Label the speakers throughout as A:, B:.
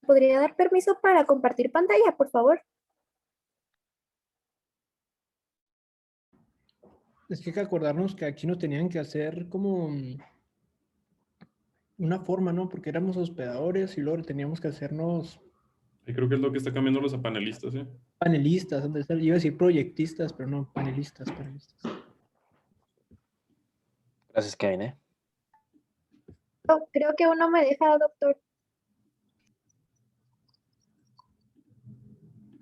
A: ¿Podría dar permiso para compartir pantalla, por favor?
B: Es que hay que acordarnos que aquí nos tenían que hacer como una forma, ¿no? Porque éramos hospedadores y luego teníamos que hacernos
C: Y creo que es lo que está cambiando los panelistas, ¿eh?
B: panelistas. Iba a decir proyectistas, pero no, panelistas.
D: Gracias, Kevin, ¿eh?
A: Oh, creo que uno me deja, doctor.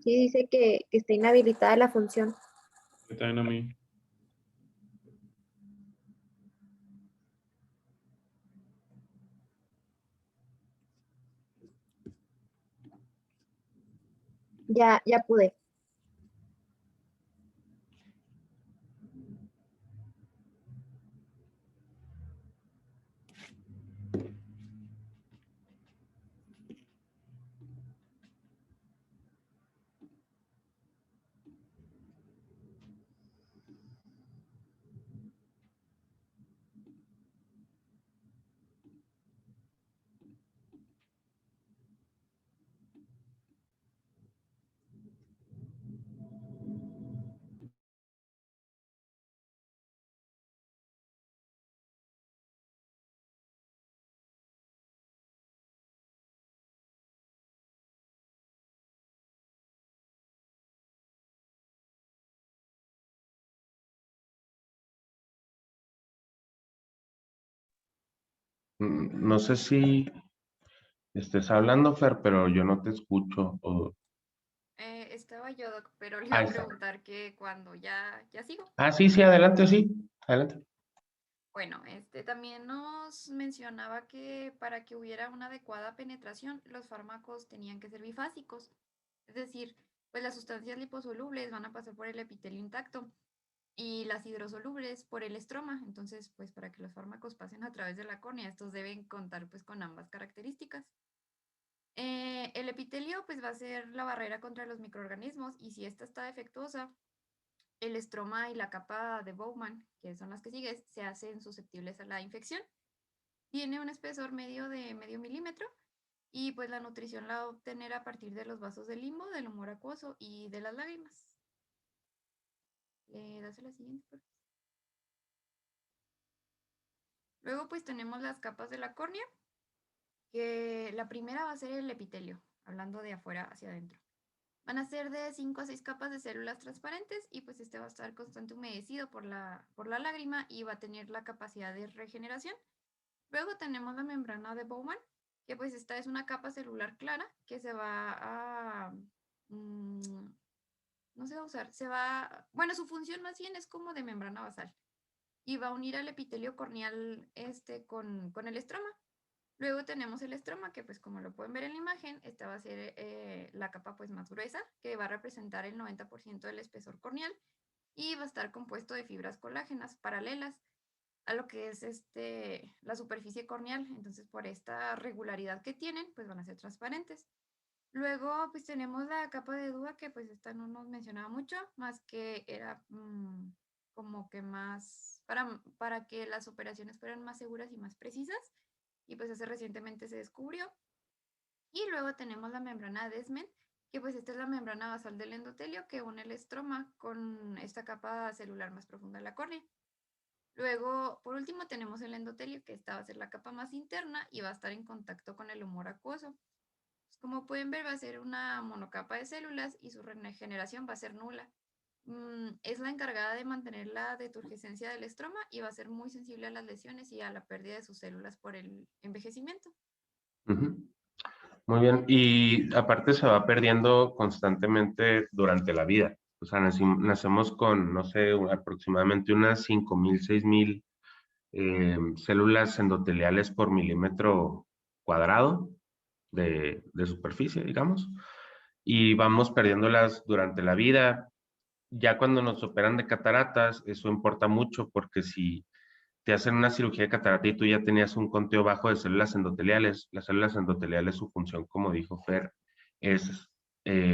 A: Sí, dice que está inhabilitada la función.
C: También a mí.
A: Ya pude.
E: No sé si estés hablando, Fer, pero yo no te escucho.
F: Estaba yo, Doc, pero le
E: Ahí
F: iba a
E: está.
F: preguntar que cuando ya sigo.
E: Sí, adelante, sí. Adelante.
F: Bueno, también nos mencionaba que para que hubiera una adecuada penetración, los fármacos tenían que ser bifásicos. Es decir, pues las sustancias liposolubles van a pasar por el epitelio intacto y las hidrosolubles por el estroma. Entonces, pues para que los fármacos pasen a través de la córnea, estos deben contar pues con ambas características. El epitelio pues va a ser la barrera contra los microorganismos y si esta está defectuosa, el estroma y la capa de Bowman, que son las que sigues, se hacen susceptibles a la infección. Tiene un espesor medio de medio milímetro y pues la nutrición la va a obtener a partir de los vasos del limbo, del humor acuoso y de las lágrimas. Das a la siguiente, por favor. Luego pues tenemos las capas de la córnea, que la primera va a ser el epitelio, hablando de afuera hacia adentro. Van a ser de 5 a 6 capas de células transparentes y pues va a estar constante humedecido por la lágrima y va a tener la capacidad de regeneración. Luego tenemos la membrana de Bowman, que pues esta es una capa celular clara que se va a... no se va a usar, bueno, su función más bien es como de membrana basal y va a unir al epitelio corneal con el estroma. Luego tenemos el estroma, que pues como lo pueden ver en la imagen, esta va a ser la capa pues más gruesa, que va a representar el 90% del espesor corneal y va a estar compuesto de fibras colágenas paralelas a lo que es la superficie corneal. Entonces por esta regularidad que tienen, pues van a ser transparentes. Luego pues tenemos la capa de Dúa, que pues esta no nos mencionaba mucho, más que era como que más para que las operaciones fueran más seguras y más precisas. Y pues hace recientemente se descubrió. Y luego tenemos la membrana de Descemet, que pues esta es la membrana basal del endotelio que une el estroma con esta capa celular más profunda de la córnea. Luego, por último, tenemos el endotelio, que esta va a ser la capa más interna y va a estar en contacto con el humor acuoso. Pues como pueden ver, va a ser una monocapa de células y su regeneración va a ser nula. Es la encargada de mantener la deturgescencia del estroma y va a ser muy sensible a las lesiones y a la pérdida de sus células por el envejecimiento.
E: Muy bien. Y aparte se va perdiendo constantemente durante la vida. O sea, nacemos con, no sé, aproximadamente unas 5,000, 6,000 células endoteliales por milímetro cuadrado de superficie, digamos. Y vamos perdiéndolas durante la vida. Ya cuando nos operan de cataratas, eso importa mucho porque si te hacen una cirugía de catarata y tú ya tenías un conteo bajo de células endoteliales, las células endoteliales, su función, como dijo Fer, es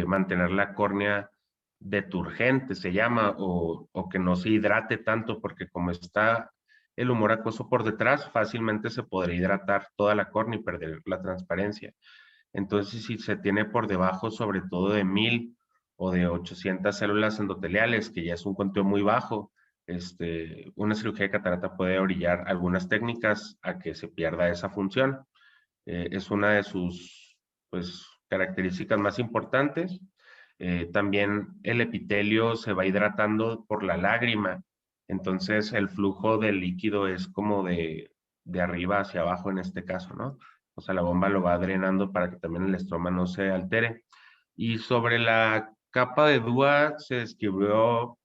E: mantener la córnea deturgente, se llama, o que no se hidrate tanto, porque como está el humor acuoso por detrás, fácilmente se podría hidratar toda la córnea y perder la transparencia. Entonces, si se tiene por debajo, sobre todo de 1000 o de 800 células endoteliales, que ya es un conteo muy bajo, una cirugía de catarata puede orillar algunas técnicas a que se pierda esa función. Es una de sus pues, características más importantes. También el epitelio se va hidratando por la lágrima, entonces el flujo del líquido es como de arriba hacia abajo en este caso, ¿no? O sea, la bomba lo va drenando para que también el estroma no se altere. Y sobre la capa de Dúa se describió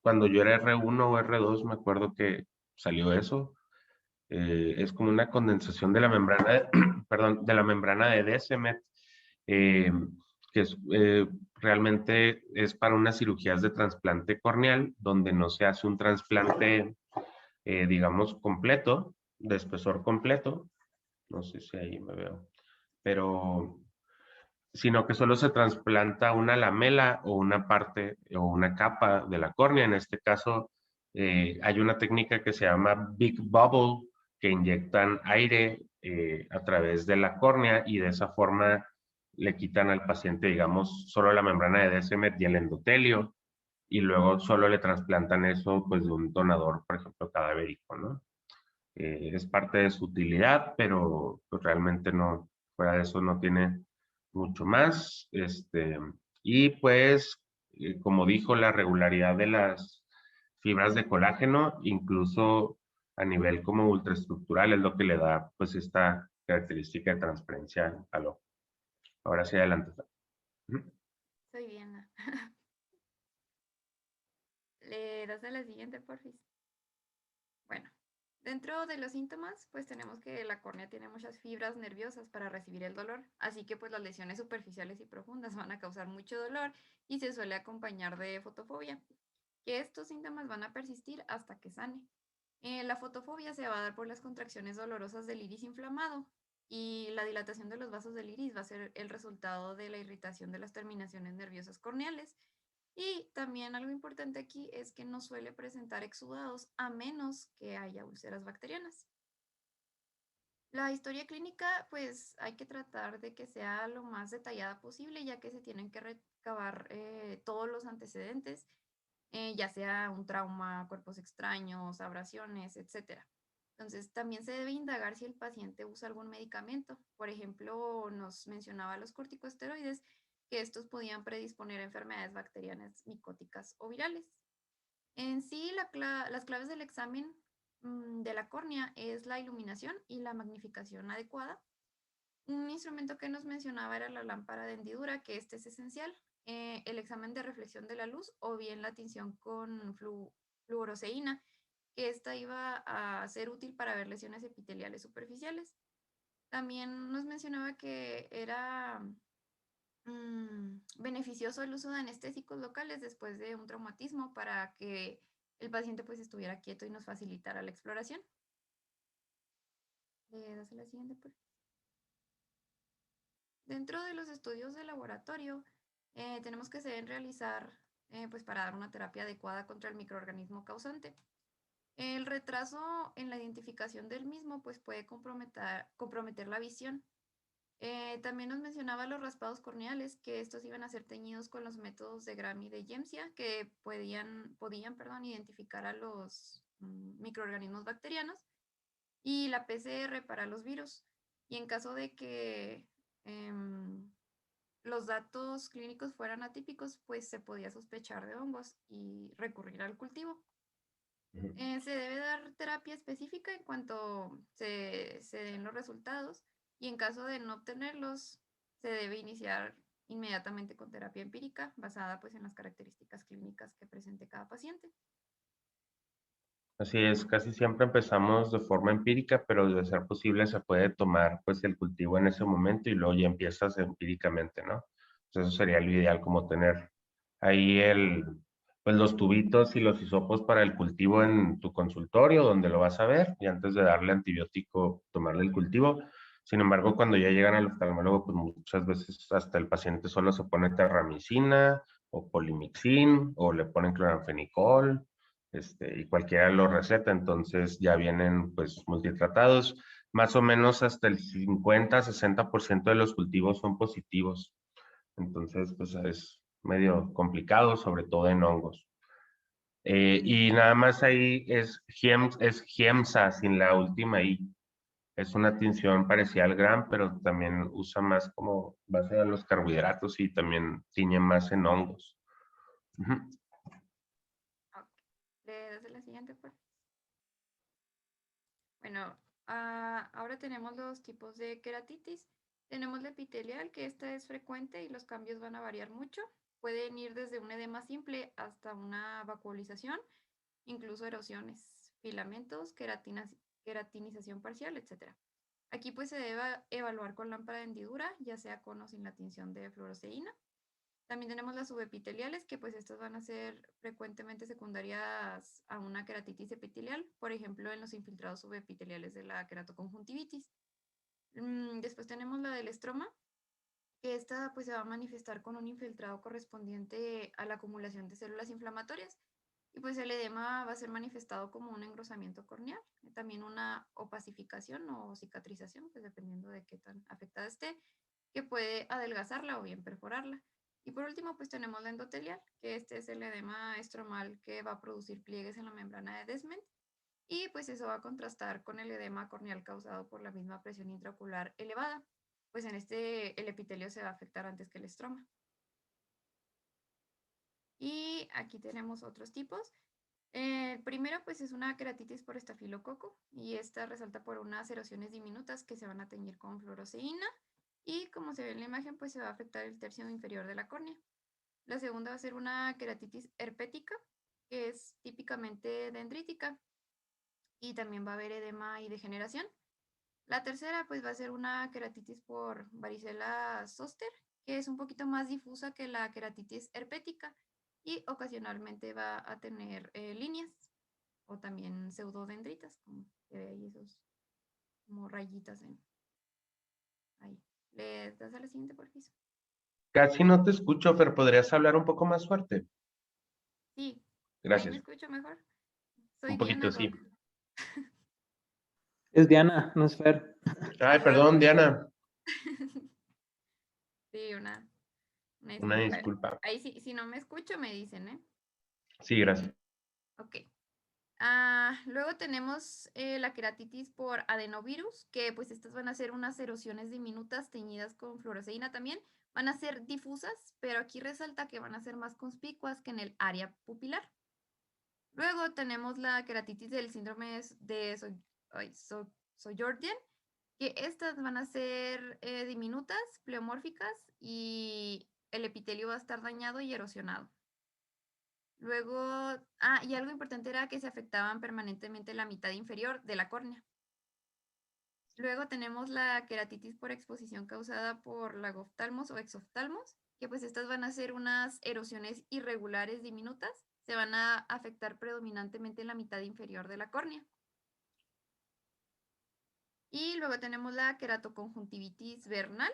E: cuando yo era R1 o R2, me acuerdo que salió eso. Es como una condensación de la membrana, perdón, de la membrana de Descemet, eh, que realmente es para unas cirugías de trasplante corneal, donde no se hace un trasplante, digamos, completo, de espesor completo. No sé si ahí me veo, pero sino que solo se trasplanta una lamela o una parte o una capa de la córnea. En este caso, hay una técnica que se llama Big Bubble, que inyectan aire a través de la córnea y de esa forma le quitan al paciente, digamos, solo la membrana de Descemet y el endotelio, y luego solo le trasplantan eso pues de un donador, por ejemplo, cadavérico, ¿no? Es parte de su utilidad, pero pues, realmente no, fuera de eso no tiene mucho más. Y pues, como dijo, la regularidad de las fibras de colágeno, incluso a nivel como ultraestructural, es lo que le da pues esta característica de transparencia al ojo. Ahora sí, adelante.
F: Estoy bien. ¿Le das a la siguiente, porfis? Bueno, dentro de los síntomas, pues tenemos que la córnea tiene muchas fibras nerviosas para recibir el dolor, así que pues las lesiones superficiales y profundas van a causar mucho dolor y se suele acompañar de fotofobia, que estos síntomas van a persistir hasta que sane. La fotofobia se va a dar por las contracciones dolorosas del iris inflamado y la dilatación de los vasos del iris va a ser el resultado de la irritación de las terminaciones nerviosas corneales. Y también algo importante aquí es que no suele presentar exudados a menos que haya úlceras bacterianas. La historia clínica, pues hay que tratar de que sea lo más detallada posible, ya que se tienen que recabar todos los antecedentes, ya sea un trauma, cuerpos extraños, abrasiones, etc. Entonces, también se debe indagar si el paciente usa algún medicamento. Por ejemplo, nos mencionaba los corticosteroides, que estos podían predisponer a enfermedades bacterianas, micóticas o virales. En sí, las claves del examen de la córnea es la iluminación y la magnificación adecuada. Un instrumento que nos mencionaba era la lámpara de hendidura, que este es esencial. El examen de reflexión de la luz o bien la tinción con fluoroceína, que esta iba a ser útil para ver lesiones epiteliales superficiales. También nos mencionaba que era beneficioso el uso de anestésicos locales después de un traumatismo para que el paciente pues estuviera quieto y nos facilitara la exploración. Das a la siguiente, por favor. Dentro de los estudios de laboratorio, tenemos que se deben realizar pues para dar una terapia adecuada contra el microorganismo causante. El retraso en la identificación del mismo pues puede comprometer la visión. También nos mencionaba los raspados corneales, que estos iban a ser teñidos con los métodos de Gram y de Yemsia, que podían identificar a los microorganismos bacterianos, y la PCR para los virus. Y en caso de que los datos clínicos fueran atípicos, pues se podía sospechar de hongos y recurrir al cultivo. Se debe dar terapia específica en cuanto se den los resultados, y en caso de no obtenerlos, se debe iniciar inmediatamente con terapia empírica basada pues en las características clínicas que presente cada paciente.
E: Así es, casi siempre empezamos de forma empírica, pero de ser posible se puede tomar pues el cultivo en ese momento y luego ya empiezas empíricamente, ¿no? Entonces eso sería lo ideal, como tener ahí pues los tubitos y los hisopos para el cultivo en tu consultorio, donde lo vas a ver, y antes de darle antibiótico, tomarle el cultivo. Sin embargo, cuando ya llegan al oftalmólogo, pues muchas veces hasta el paciente solo se pone terramicina o polimixin o le ponen cloranfenicol, y cualquiera lo receta, entonces ya vienen pues multitratados. Más o menos hasta el 50-60% de los cultivos son positivos. Entonces, pues es medio complicado, sobre todo en hongos. Y nada más ahí es Giemsa sin la última I. Es una tinción parecida al Gram, pero también usa más como base a los carbohidratos y también tiñe más en hongos. Ujú.
F: Ok. ¿Le das a la siguiente, por favor? Bueno, ahora tenemos los tipos de queratitis. Tenemos la epitelial, que esta es frecuente y los cambios van a variar mucho. Pueden ir desde un edema simple hasta una vacuolización, incluso erosiones, filamentos, queratinización parcial, etc. Aquí pues se debe evaluar con lámpara de hendidura, ya sea con o sin la tinción de fluoresceína. También tenemos las subepiteliales, que pues estas van a ser frecuentemente secundarias a una queratitis epitelial, por ejemplo, en los infiltrados subepiteliales de la queratoconjuntivitis. Después tenemos la del estroma, que esta pues se va a manifestar con un infiltrado correspondiente a la acumulación de células inflamatorias. Y pues el edema va a ser manifestado como un engrosamiento corneal, también una opacificación o cicatrización, pues dependiendo de qué tan afectada esté, que puede adelgazarla o bien perforarla. Y por último, pues tenemos la endotelial, que este es el edema estromal que va a producir pliegues en la membrana de Descemet. Y pues eso va a contrastar con el edema corneal causado por la misma presión intraocular elevada. Pues en este el epitelio se va a afectar antes que el estroma. Y aquí tenemos otros tipos. El primero pues es una queratitis por estafilococo y esta resalta por unas erosiones diminutas que se van a teñir con fluoresceína y como se ve en la imagen pues se va a afectar el tercio inferior de la córnea. La segunda va a ser una queratitis herpética, que es típicamente dendrítica y también va a haber edema y degeneración. La tercera pues va a ser una queratitis por varicela zoster, que es un poquito más difusa que la queratitis herpética y ocasionalmente va a tener líneas o también pseudodendritas, como se ve ahí esos como rayitas ahí. ¿Le das a la siguiente, por favor?
E: Casi no te escucho, pero ¿podrías hablar un poco más fuerte?
F: Sí, ahí me
E: Gracias.
F: escucho mejor. Soy
E: Un
F: Diana
E: poquito, sí.
F: Doc.
B: Es Diana, no es Fer.
E: Ay, perdón, Diana.
F: Sí, una
E: Una
F: disculpa.
E: disculpa.
F: Ahí sí, si no me escucho, me dicen, ¿eh?
E: Sí, gracias.
F: Ok. Luego tenemos la queratitis por adenovirus, que pues estas van a ser unas erosiones diminutas teñidas con fluoresceína también. Van a ser difusas, pero aquí resalta que van a ser más conspicuas que en el área pupilar. Luego tenemos la queratitis del síndrome de Sjögren, que estas van a ser diminutas, pleomórficas y el epitelio va a estar dañado y erosionado. Luego, y algo importante era que se afectaban permanentemente la mitad inferior de la córnea. Luego tenemos la queratitis por exposición causada por lagoftalmos o exoftalmos, que pues estas van a ser unas erosiones irregulares diminutas, se van a afectar predominantemente la mitad inferior de la córnea. Y luego tenemos la queratoconjuntivitis vernal,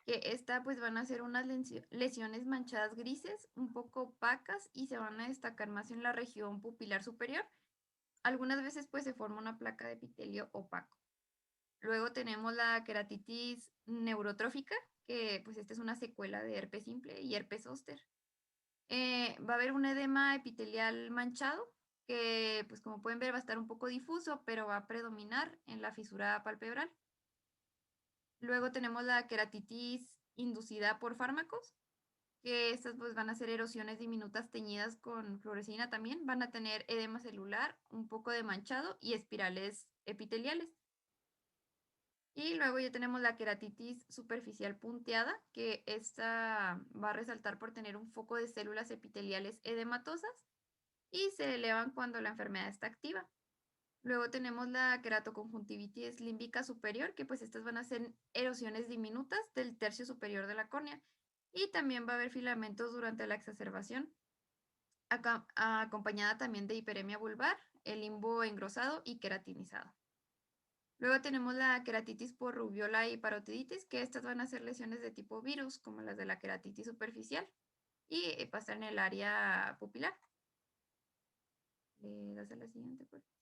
F: que esta pues van a ser unas lesiones manchadas grises, un poco opacas y se van a destacar más en la región pupilar superior. Algunas veces pues se forma una placa de epitelio opaco. Luego tenemos la queratitis neurotrófica, que pues esta es una secuela de herpes simple y herpes zóster. Va a haber un edema epitelial manchado, que pues como pueden ver va a estar un poco difuso, pero va a predominar en la fisura palpebral. Luego tenemos la queratitis inducida por fármacos, que estas pues van a ser erosiones diminutas teñidas con fluoresceína también, van a tener edema celular, un poco de manchado y espirales epiteliales. Y luego ya tenemos la queratitis superficial punteada, que esta va a resaltar por tener un foco de células epiteliales edematosas y se elevan cuando la enfermedad está activa. Luego tenemos la queratoconjuntivitis límbica superior, que pues estas van a ser erosiones diminutas del tercio superior de la córnea y también va a haber filamentos durante la exacerbación. acompañada también de hiperemia vulvar, el limbo engrosado y queratinizado. Luego tenemos la queratitis por rubiola y parotiditis, que estas van a ser lesiones de tipo virus, como las de la queratitis superficial, y pasa en el área pupilar. Das a la siguiente, por favor.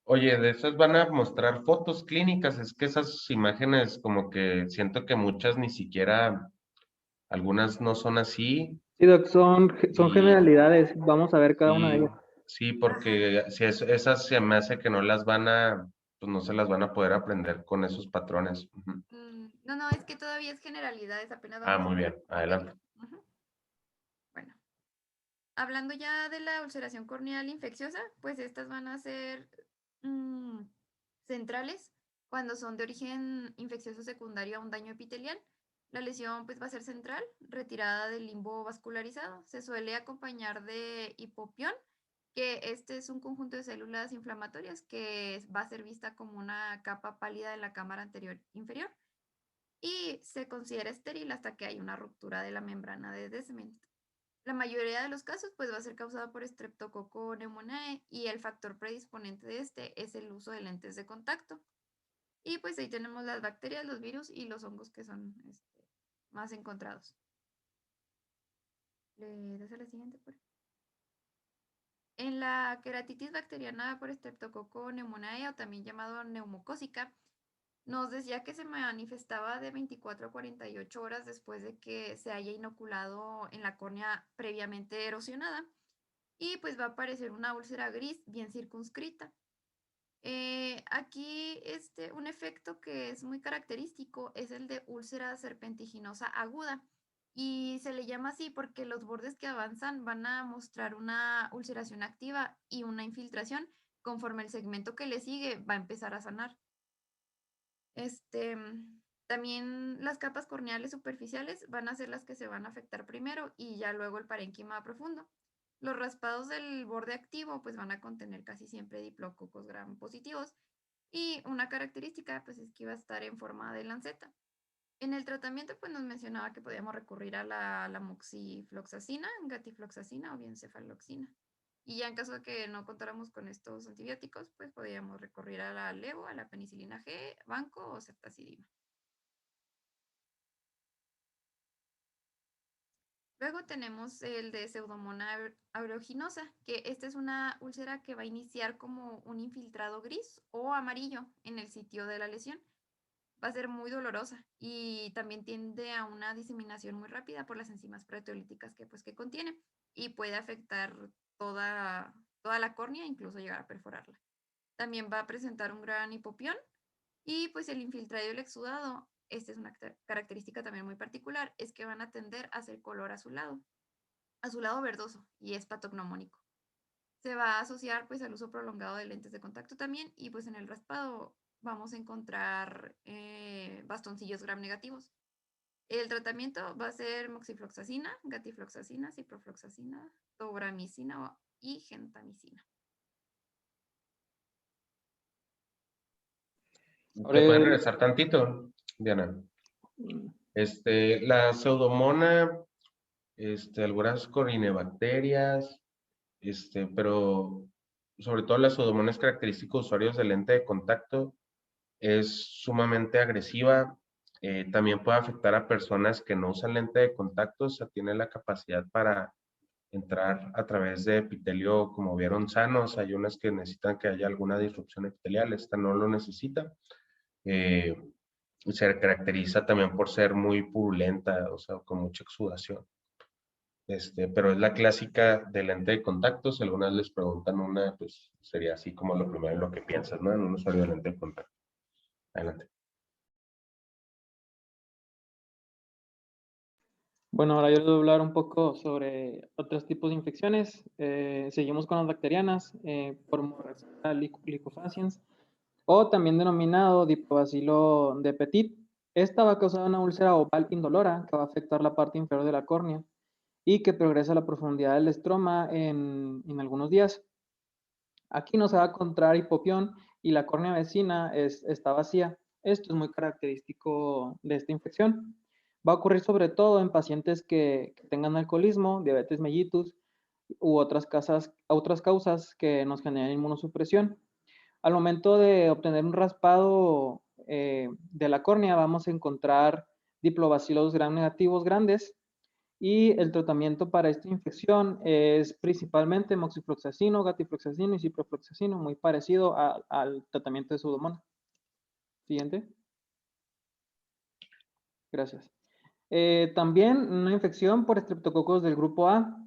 E: Oye, de esas van a mostrar fotos clínicas, es que esas imágenes como que siento que muchas ni siquiera, algunas no son así.
G: Sí, Doc, son
E: Y-
G: generalidades. Vamos a ver cada una de
E: Sí,
G: ellas.
E: sí, porque si esas se me hace que no las van a, pues no se las van a poder aprender con esos patrones. Ujú.
F: No, es que todavía es generalidades, apenas
E: Ah,
F: vamos
E: muy
F: a
E: bien, adelante.
F: Ujú. Bueno, hablando ya de la ulceración corneal infecciosa, pues estas van a ser centrales cuando son de origen infeccioso secundario a un daño epitelial. La lesión pues va a ser central, retirada del limbo vascularizado. Se suele acompañar de hipopión, que este es un conjunto de células inflamatorias que va a ser vista como una capa pálida en la cámara anterior inferior y se considera estéril hasta que hay una ruptura de la membrana de Descemet. La mayoría de los casos pues va a ser causada por Streptococcus pneumoniae y el factor predisponente de este es el uso de lentes de contacto. Y pues ahí tenemos las bacterias, los virus y los hongos que son más encontrados. ¿Le das a la siguiente, por favor? En la queratitis bacteriana por Streptococcus pneumoniae o también llamado neumocócica, nos decía que se manifestaba de 24 a 48 horas después de que se haya inoculado en la córnea previamente erosionada y pues va a aparecer una úlcera gris bien circunscrita. Aquí un efecto que es muy característico es el de úlcera serpentiginosa aguda y se le llama así porque los bordes que avanzan van a mostrar una ulceración activa y una infiltración conforme el segmento que le sigue va a empezar a sanar. También las capas corneales superficiales van a ser las que se van a afectar primero y ya luego el parénquima profundo. Los raspados del borde activo pues van a contener casi siempre diplococos gram positivos y una característica pues es que iba a estar en forma de lanceta. En el tratamiento pues nos mencionaba que podíamos recurrir a la moxifloxacina, gatifloxacina o bien cefaloxina. Y ya en caso de que no contáramos con estos antibióticos, pues podríamos recurrir a la levo, a la penicilina G, banco o ceftazidima. Luego tenemos el de Pseudomonas aeruginosa, que esta es una úlcera que va a iniciar como un infiltrado gris o amarillo en el sitio de la lesión. Va a ser muy dolorosa y también tiende a una diseminación muy rápida por las enzimas proteolíticas que contiene y puede afectar toda la córnea, incluso llegar a perforarla. También va a presentar un gran hipopión y pues el infiltrado y el exudado, esta es una característica también muy particular, es que van a tender a ser color azulado verdoso y es patognomónico. Se va a asociar pues al uso prolongado de lentes de contacto también y pues en el raspado vamos a encontrar bastoncillos gram negativos. El tratamiento va a ser moxifloxacina, gatifloxacina, ciprofloxacina, tobramicina y gentamicina.
E: ¿Te puedes regresar tantito, Diana? La pseudomona, algunas corinebacterias, pero sobre todo la pseudomona es característico de usuarios de lente de contacto, es sumamente agresiva, también puede afectar a personas que no usan lente de contacto, o sea, tiene la capacidad para entrar a través de epitelio, como vieron, sanos. Hay unas que necesitan que haya alguna disrupción epitelial, esta no lo necesita. Se caracteriza también por ser muy purulenta, o sea, con mucha exudación. Pero es la clásica de lente de contacto. Si algunas les preguntan una, pues sería así como lo primero en lo que piensas, ¿no? En un usuario de lente de contacto. Adelante.
G: Bueno, ahora yo les voy a hablar un poco sobre otros tipos de infecciones. Seguimos con las bacterianas por Moraxella liquefaciens o también denominado Dipobacilo de Petit. Esta va a causar una úlcera oval indolora que va a afectar la parte inferior de la córnea y que progresa a la profundidad del estroma en algunos días. Aquí no se va a encontrar hipopión y la córnea vecina está vacía. Esto es muy característico de esta infección. Va a ocurrir sobre todo en pacientes que tengan alcoholismo, diabetes mellitus u otras causas que nos generan inmunosupresión. Al momento de obtener un raspado de la córnea, vamos a encontrar diplobacilos gram negativos grandes, y el tratamiento para esta infección es principalmente moxifloxacino, gatifloxacino y ciprofloxacino, muy parecido al tratamiento de Pseudomonas. Siguiente. Gracias. También una infección por estreptococos del grupo A.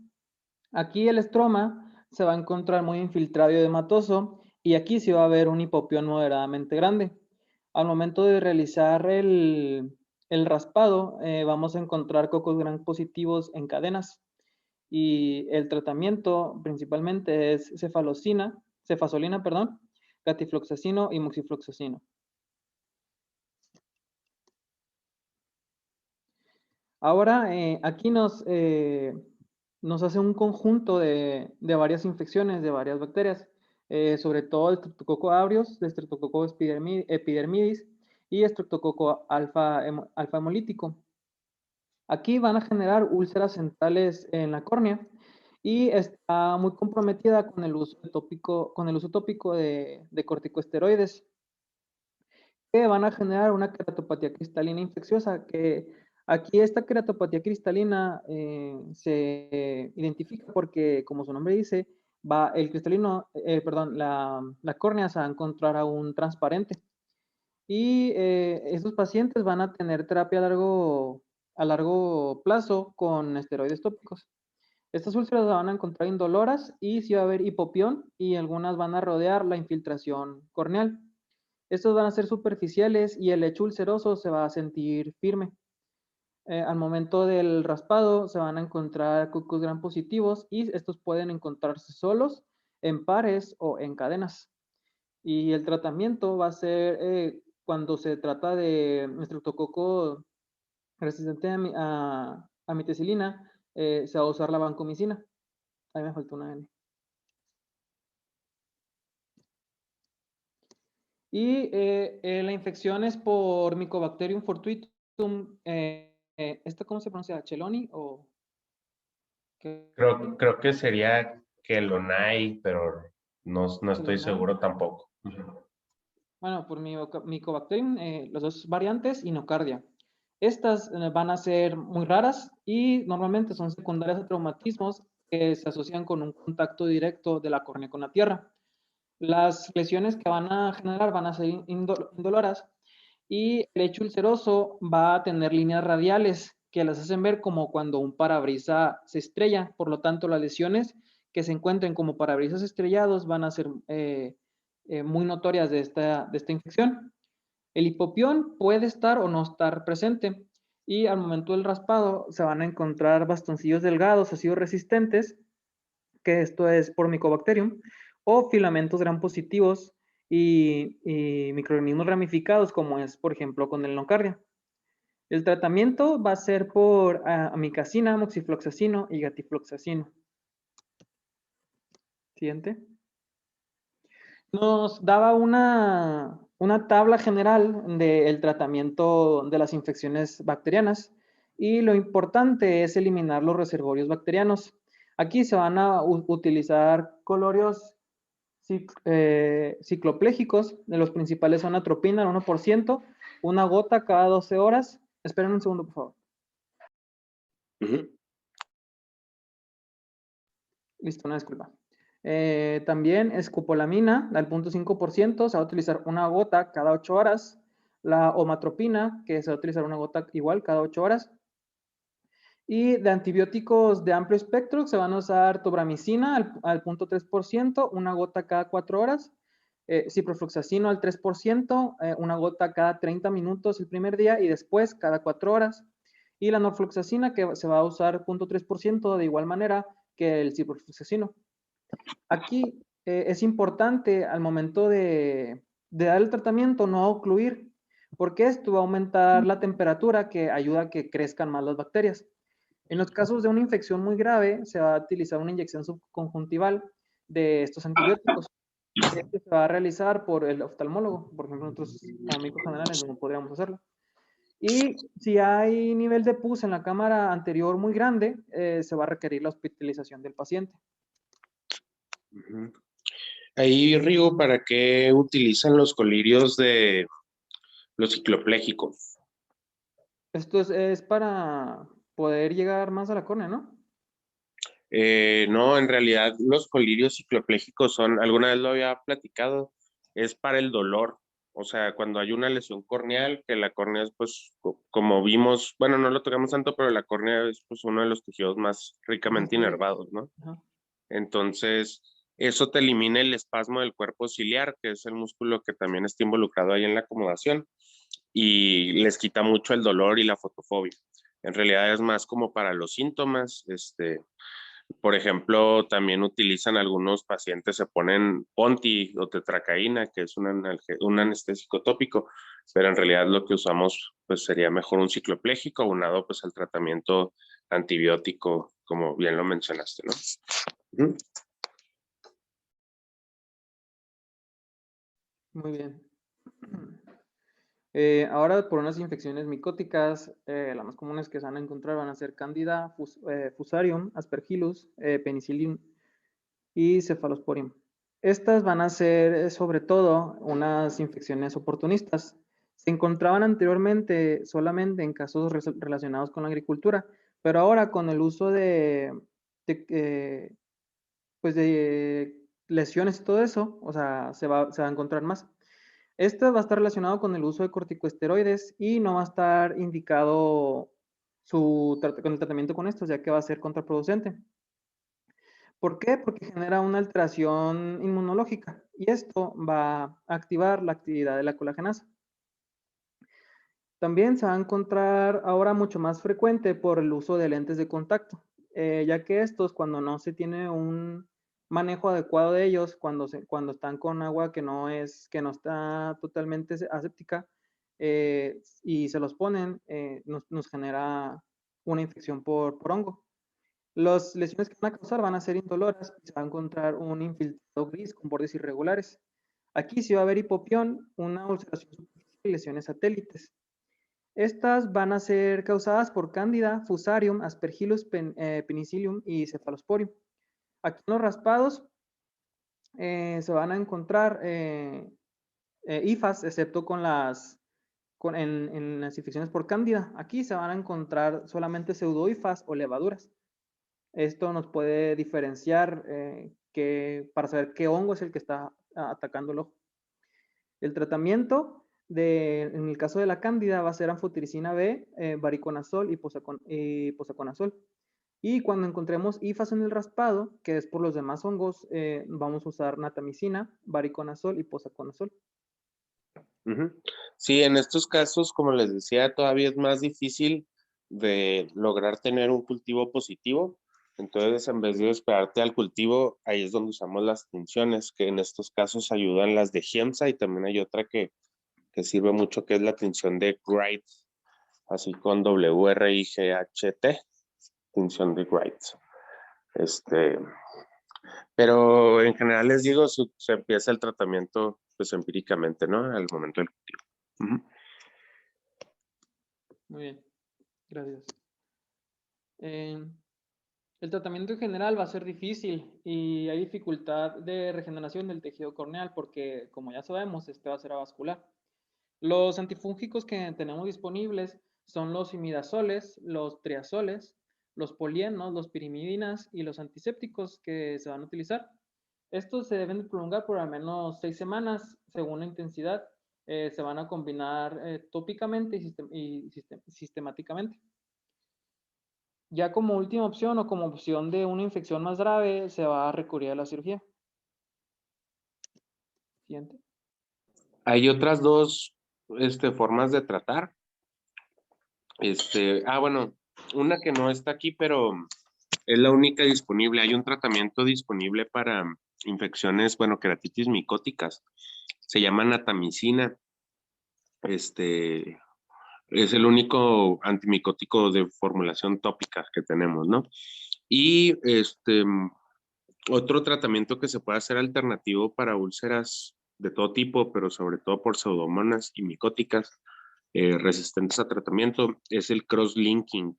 G: Aquí el estroma se va a encontrar muy infiltrado y edematoso, y aquí sí va a haber un hipopión moderadamente grande. Al momento de realizar el raspado, vamos a encontrar cocos gram positivos en cadenas, y el tratamiento principalmente es cefazolina, gatifloxacino y moxifloxacino. Ahora, aquí nos hace un conjunto de varias infecciones, de varias bacterias, sobre todo el Streptococcus aureus, el Streptococcus epidermidis y el Streptococcus alfa hemolítico. Aquí van a generar úlceras centrales en la córnea, y está muy comprometida con el uso tópico de corticosteroides, que van a generar una queratopatía cristalina infecciosa, que aquí esta queratopatía cristalina se identifica porque, como su nombre dice, la córnea se va a encontrar aún transparente. Y estos pacientes van a tener terapia a largo plazo con esteroides tópicos. Estas úlceras las van a encontrar indoloras, y sí va a haber hipopión, y algunas van a rodear la infiltración corneal. Estos van a ser superficiales y el lecho ulceroso se va a sentir firme. Al momento del raspado se van a encontrar cocos gram positivos, y estos pueden encontrarse solos, en pares o en cadenas. Y el tratamiento va a ser, cuando se trata de estreptococo resistente a ameticilina, se va a usar la vancomicina. Ahí me faltó una N. Y la infección es por Mycobacterium fortuitum. ¿Esta cómo se pronuncia? ¿Cheloni o qué?
E: Creo que sería Quelonai, pero no estoy
G: Quelonai.
E: seguro tampoco.
G: Bueno, por Mycobacterium, las dos variantes y nocardia. Estas van a ser muy raras y normalmente son secundarias a traumatismos que se asocian con un contacto directo de la córnea con la tierra. Las lesiones que van a generar van a ser indoloras, y el lecho ulceroso va a tener líneas radiales que las hacen ver como cuando un parabrisas se estrella. Por lo tanto, las lesiones que se encuentren como parabrisas estrellados van a ser muy notorias de esta infección. El hipopión puede estar o no estar presente, y al momento del raspado se van a encontrar bastoncillos delgados, ácidos resistentes, que esto es por Mycobacterium, o filamentos gram positivos y microorganismos ramificados, como es, por ejemplo, con el nocardia. El tratamiento va a ser por amikacina, moxifloxacino y gatifloxacino. Siguiente. Nos daba una tabla general del tratamiento de las infecciones bacterianas, y lo importante es eliminar los reservorios bacterianos. Aquí se van a utilizar colorios cicloplégicos. De los principales son atropina al 1%, una gota cada 12 horas. Esperen un segundo, por favor. Listo, una disculpa. También escopolamina al 0.5%, se va a utilizar una gota cada 8 horas. La omatropina, que se va a utilizar una gota igual cada 8 horas. Y de antibióticos de amplio espectro se van a usar tobramicina al 0.3%, una gota cada 4 horas. Ciprofloxacino al 3%, una gota cada 30 minutos el primer día y después cada 4 horas. Y la norfloxacina, que se va a usar 0.3% de igual manera que el ciprofloxacino. Aquí es importante al momento de dar el tratamiento no ocluir, porque esto va a aumentar la temperatura, que ayuda a que crezcan más las bacterias. En los casos de una infección muy grave, se va a utilizar una inyección subconjuntival de estos antibióticos. Este se va a realizar por el oftalmólogo. Por ejemplo, nosotros como médicos generales no podríamos hacerlo. Y si hay nivel de pus en la cámara anterior muy grande, se va a requerir la hospitalización del paciente.
E: Ujú. Ahí, Rigo, ¿para qué utilizan los colirios de los ciclopléjicos?
G: Esto es para poder llegar más a la córnea, ¿no?
E: No, en realidad los colirios ciclopléjicos son, alguna vez lo había platicado, es para el dolor. O sea, cuando hay una lesión corneal, que la córnea es, pues, como vimos, bueno, no lo tocamos tanto, pero la córnea es, pues, uno de los tejidos más ricamente
G: Ujú.
E: inervados, ¿no?
G: Ajá.
E: Entonces, eso te elimina el espasmo del cuerpo ciliar, que es el músculo que también está involucrado ahí en la acomodación, y les quita mucho el dolor y la fotofobia. En realidad es más como para los síntomas, por ejemplo, también utilizan algunos pacientes, se ponen Ponti o tetracaína, que es un anestésico tópico, pero en realidad lo que usamos pues sería mejor un ciclopléjico unado pues al tratamiento antibiótico, como bien lo mencionaste, ¿no? Ujú.
G: Muy bien. Ahora, por unas infecciones micóticas, las más comunes que se van a encontrar van a ser Candida, Fusarium, Aspergillus, Penicillium y Cephalosporium. Estas van a ser, sobre todo, unas infecciones oportunistas. Se encontraban anteriormente solamente en casos relacionados con la agricultura, pero ahora con el uso pues de lesiones y todo eso, o sea, se va a encontrar más. Este va a estar relacionado con el uso de corticosteroides y no va a estar indicado con el tratamiento con estos, ya que va a ser contraproducente. ¿Por qué? Porque genera una alteración inmunológica y esto va a activar la actividad de la colagenasa. También se va a encontrar ahora mucho más frecuente por el uso de lentes de contacto, ya que estos, cuando no se tiene un manejo adecuado de ellos, cuando están con agua que no está totalmente aséptica, y se los ponen, nos genera una infección por hongo. Las lesiones que van a causar van a ser indoloras y se va a encontrar un infiltrado gris con bordes irregulares. Aquí sí va a haber hipopión, una ulceración superficial y lesiones satélites. Estas van a ser causadas por Candida, Fusarium, Aspergillus, Penicillium y Cephalosporium. Aquí en los raspados se van a encontrar IFAs, excepto en las infecciones por Cándida. Aquí se van a encontrar solamente pseudoifas o levaduras. Esto nos puede diferenciar para saber qué hongo es el que está atacando el ojo. El tratamiento, en el caso de la cándida, va a ser anfotericina B, variconazol y posaconazol. Y cuando encontremos IFAS en el raspado, que es por los demás hongos, vamos a usar natamicina, variconazol y posaconazol.
E: Ujú. Sí, en estos casos, como les decía, todavía es más difícil de lograr tener un cultivo positivo. Entonces, en vez de esperarte al cultivo, ahí es donde usamos las tinciones, que en estos casos ayudan las de Giemsa, y también hay otra que sirve mucho, que es la tinción de Wright, así con WRIGHT, tinción de Wright. Pero en general les digo, se empieza el tratamiento pues empíricamente, ¿no? Al momento del cultivo. Ujú.
G: Muy bien, gracias. El tratamiento en general va a ser difícil y hay dificultad de regeneración del tejido corneal porque, como ya sabemos, este va a ser avascular. Los antifúngicos que tenemos disponibles son los imidazoles, los triazoles, los polienos, los pirimidinas y los antisépticos que se van a utilizar. Estos se deben prolongar por al menos 6 semanas según la intensidad. Se van a combinar tópicamente y sistemáticamente. Ya como última opción o como opción de una infección más grave, se va a recurrir a la cirugía. Siguiente.
E: Hay otras dos formas de tratar. Bueno, una que no está aquí, pero es la única disponible. Hay un tratamiento disponible para infecciones, bueno, queratitis micóticas. Se llama natamicina. Es el único antimicótico de formulación tópica que tenemos, ¿no? Y otro tratamiento que se puede hacer alternativo para úlceras de todo tipo, pero sobre todo por pseudomonas y micóticas, resistentes a tratamiento, es el cross-linking.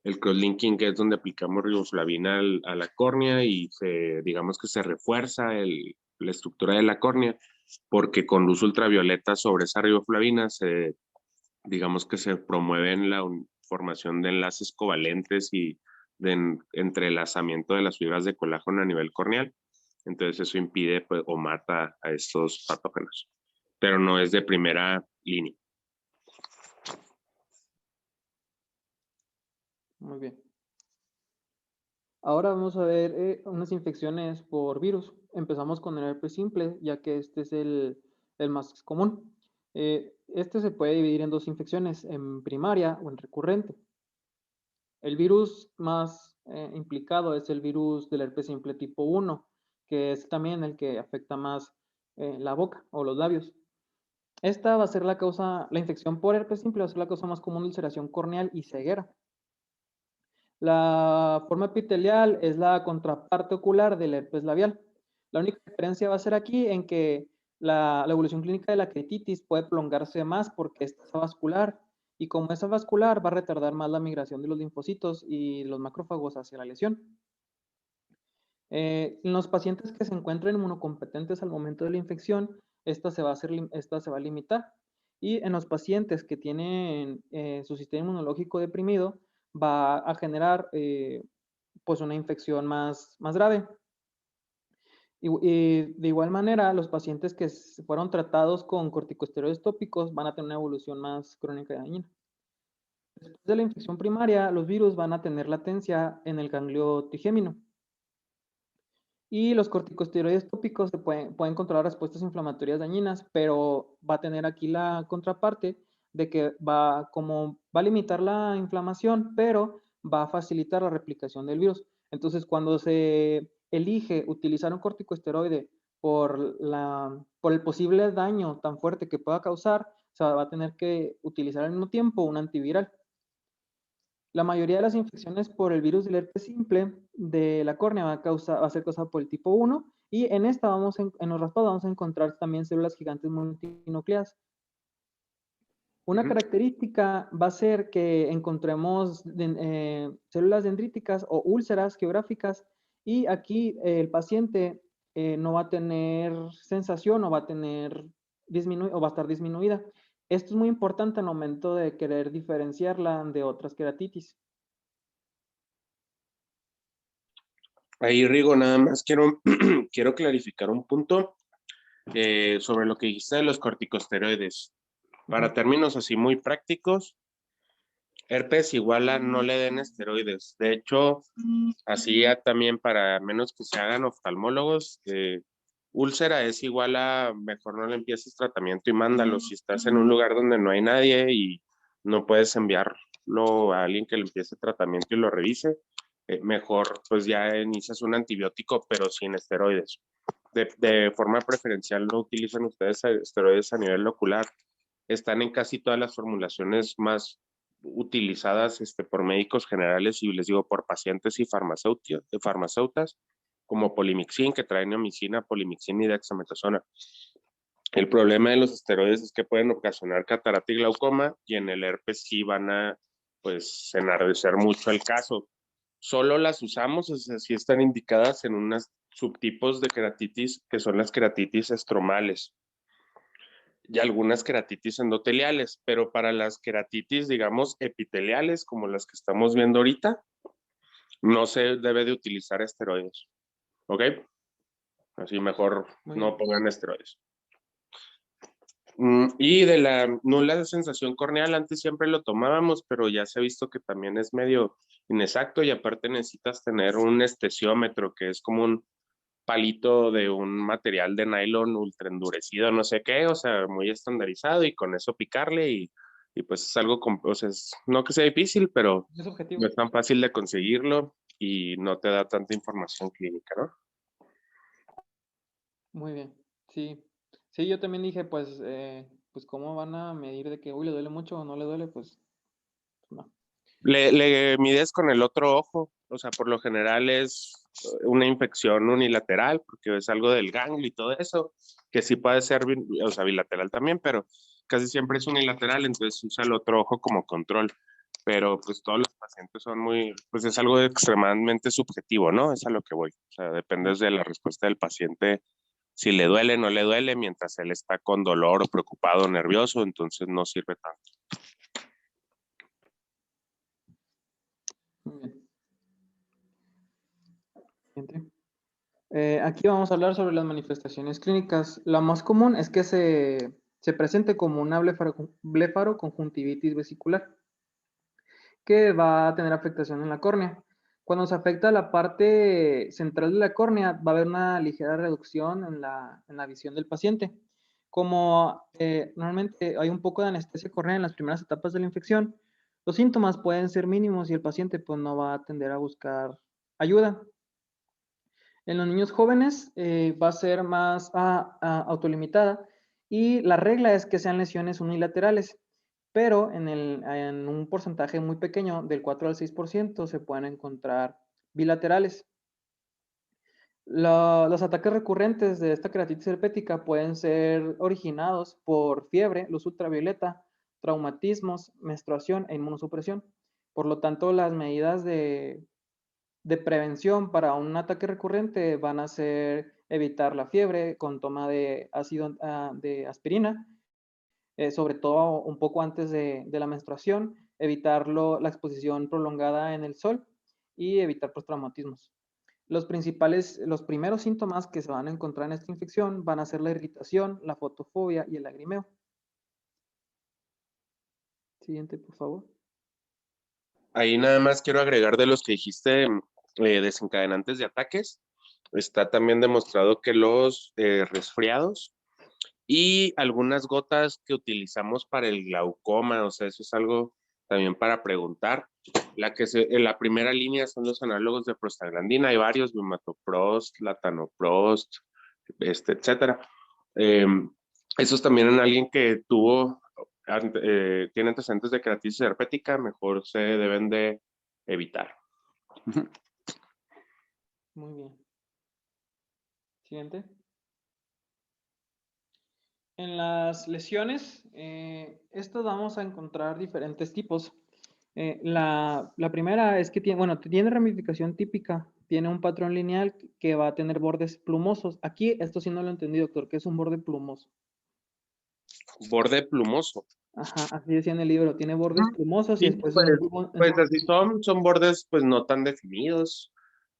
E: El cross-linking es donde aplicamos riboflavina a la córnea y digamos que se refuerza la estructura de la córnea, porque con luz ultravioleta sobre esa riboflavina digamos que se promueven la formación de enlaces covalentes y de entrelazamiento de las fibras de colágeno a nivel corneal. Entonces eso impide pues, o mata a estos patógenos, pero no es de primera línea.
G: Muy bien. Ahora vamos a ver unas infecciones por virus. Empezamos con el herpes simple, ya que este es el más común. Este se puede dividir en dos infecciones, en primaria o en recurrente. El virus más implicado es el virus del herpes simple tipo 1, que es también el que afecta más la boca o los labios. Esta va a ser la infección por herpes simple va a ser la causa más común de ulceración corneal y ceguera. La forma epitelial es la contraparte ocular del herpes labial. La única diferencia va a ser aquí en que la evolución clínica de la queratitis puede prolongarse más porque esta es vascular y como es vascular va a retardar más la migración de los linfocitos y los macrófagos hacia la lesión. En los pacientes que se encuentren inmunocompetentes al momento de la infección, esta se va a limitar. Y en los pacientes que tienen su sistema inmunológico deprimido, va a generar pues una infección más grave. Y de igual manera, los pacientes que fueron tratados con corticosteroides tópicos van a tener una evolución más crónica y dañina. Después de la infección primaria, los virus van a tener latencia en el ganglio trigémino. Y los corticosteroides tópicos pueden controlar respuestas inflamatorias dañinas, pero va a tener aquí la contraparte de que va a limitar la inflamación, pero va a facilitar la replicación del virus. Entonces, cuando se elige utilizar un corticosteroide por el posible daño tan fuerte que pueda causar, se va a tener que utilizar al mismo tiempo un antiviral. La mayoría de las infecciones por el virus del herpes simple de la córnea va a ser causada por el tipo 1 y en esta en los raspados vamos a encontrar también células gigantes multinucleadas. Una característica va a ser que encontremos células dendríticas o úlceras geográficas y aquí el paciente no va a tener sensación o va a estar disminuida. Esto es muy importante al momento de querer diferenciarla de otras queratitis.
E: Ahí, Rigo, nada más quiero clarificar un punto sobre lo que dijiste de los corticosteroides. Para términos así muy prácticos, herpes igual a no le den esteroides. De hecho, así también para menos que se hagan oftalmólogos, úlcera es igual a mejor no le empieces tratamiento y mándalo. Si estás en un lugar donde no hay nadie y no puedes enviarlo a alguien que le empiece tratamiento y lo revise, mejor pues ya inicias un antibiótico pero sin esteroides. De forma preferencial no utilizan ustedes esteroides a nivel ocular. Están en casi todas las formulaciones más utilizadas por médicos generales y les digo por pacientes y farmacéuticas como Polymyxin, que trae neomicina, Polymyxin y dexametasona. El problema de los esteroides es que pueden ocasionar catarata y glaucoma y en el herpes sí van a pues enardecer mucho el caso. Solo las usamos, o sea, sí están indicadas en unos subtipos de queratitis que son las queratitis estromales y algunas queratitis endoteliales, pero para las queratitis, digamos, epiteliales, como las que estamos viendo ahorita, no se debe de utilizar esteroides, ¿ok? Así mejor no pongan esteroides. Y de la nula sensación corneal, antes siempre lo tomábamos, pero ya se ha visto que también es medio inexacto y aparte necesitas tener un estesiómetro, que es como un palito de un material de nylon ultra endurecido, no sé qué, o sea, muy estandarizado y con eso picarle y pues es algo, o sea, no que sea difícil, pero no es tan fácil de conseguirlo y no te da tanta información clínica, ¿no?
G: Muy bien, sí. Sí, yo también dije, pues ¿cómo van a medir de que, uy, le duele mucho o no le duele? Pues, no.
E: Le mides con el otro ojo, o sea, por lo general es una infección unilateral, porque es algo del ganglio y todo eso, que sí puede ser, o sea, bilateral también, pero casi siempre es unilateral, entonces usa el otro ojo como control. Pero pues todos los pacientes son pues es algo extremadamente subjetivo, ¿no? Es a lo que voy. O sea, depende de la respuesta del paciente, si le duele o no le duele, mientras él está con dolor o preocupado o nervioso, entonces no sirve tanto.
G: Muy bien. Siguiente. Aquí vamos a hablar sobre las manifestaciones clínicas. La más común es que se presente como una blefaroconjuntivitis vesicular, que va a tener afectación en la córnea. Cuando se afecta la parte central de la córnea, va a haber una ligera reducción en la visión del paciente. Como normalmente hay un poco de anestesia corneal en las primeras etapas de la infección, los síntomas pueden ser mínimos y el paciente pues, no va a tender a buscar ayuda. En los niños jóvenes va a ser más autolimitada y la regla es que sean lesiones unilaterales, pero en un porcentaje muy pequeño, del 4 al 6%, se pueden encontrar bilaterales. Los ataques recurrentes de esta queratitis herpética pueden ser originados por fiebre, luz ultravioleta, traumatismos, menstruación e inmunosupresión. Por lo tanto, las medidas de prevención para un ataque recurrente van a ser evitar la fiebre con toma de ácido de aspirina, sobre todo un poco antes de la menstruación, evitar la exposición prolongada en el sol y evitar pues, traumatismos. Los primeros síntomas que se van a encontrar en esta infección van a ser la irritación, la fotofobia y el lagrimeo. Siguiente, por favor.
E: Ahí nada más quiero agregar de los que dijiste, desencadenantes de ataques. Está también demostrado que los resfriados y algunas gotas que utilizamos para el glaucoma, o sea, eso es algo también para preguntar. En la primera línea son los análogos de prostaglandina, hay varios, bimatoprost, latanoprost, etcétera. Esos también en alguien que tiene antecedentes de queratitis herpética, mejor se deben de evitar.
G: Muy bien. Siguiente. En las lesiones, estas vamos a encontrar diferentes tipos. La primera es que tiene ramificación típica, tiene un patrón lineal que va a tener bordes plumosos. Aquí, esto sí no lo he entendido, doctor, ¿qué es un borde plumoso?
E: Borde plumoso.
G: Ajá, así decía en el libro, tiene bordes plumosos y
E: Sí,
G: después
E: pues así son bordes pues no tan definidos.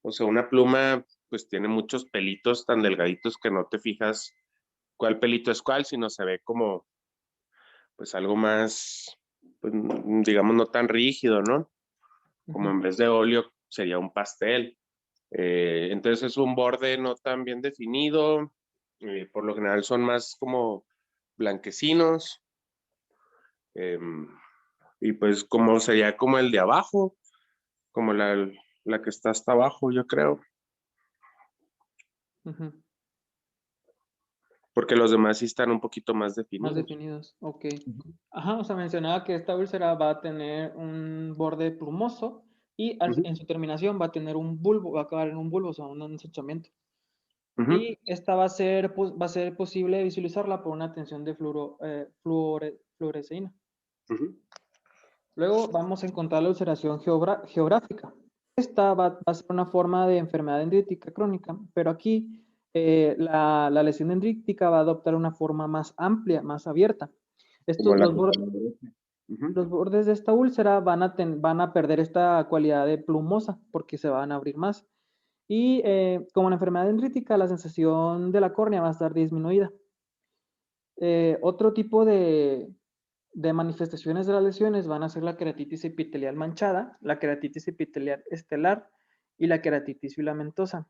E: O sea, una pluma pues tiene muchos pelitos tan delgaditos que no te fijas cuál pelito es cuál, sino se ve como pues algo más, pues, digamos, no tan rígido, ¿no? Como en vez de óleo sería un pastel. Entonces es un borde no tan bien definido, por lo general son más como blanquecinos, y pues como sería como el de abajo, como la que está hasta abajo, yo creo. Porque los demás sí están un poquito más definidos.
G: Más definidos, ok. Ajá, o sea, mencionaba que esta úlcera va a tener un borde plumoso y en su terminación va a tener un bulbo, va a acabar en un bulbo, o sea, un ensanchamiento. Y esta va a ser posible visualizarla por una tensión de fluoresceína. Luego vamos a encontrar la ulceración geográfica. Esta va a ser una forma de enfermedad dendrítica crónica, pero aquí la lesión dendrítica va a adoptar una forma más amplia, más abierta. Los bordes de esta úlcera van a perder esta cualidad de plumosa porque se van a abrir más. Y como en la enfermedad dendrítica, la sensación de la córnea va a estar disminuida. Otro tipo de manifestaciones de las lesiones van a ser la queratitis epitelial manchada, la queratitis epitelial estelar y la queratitis filamentosa.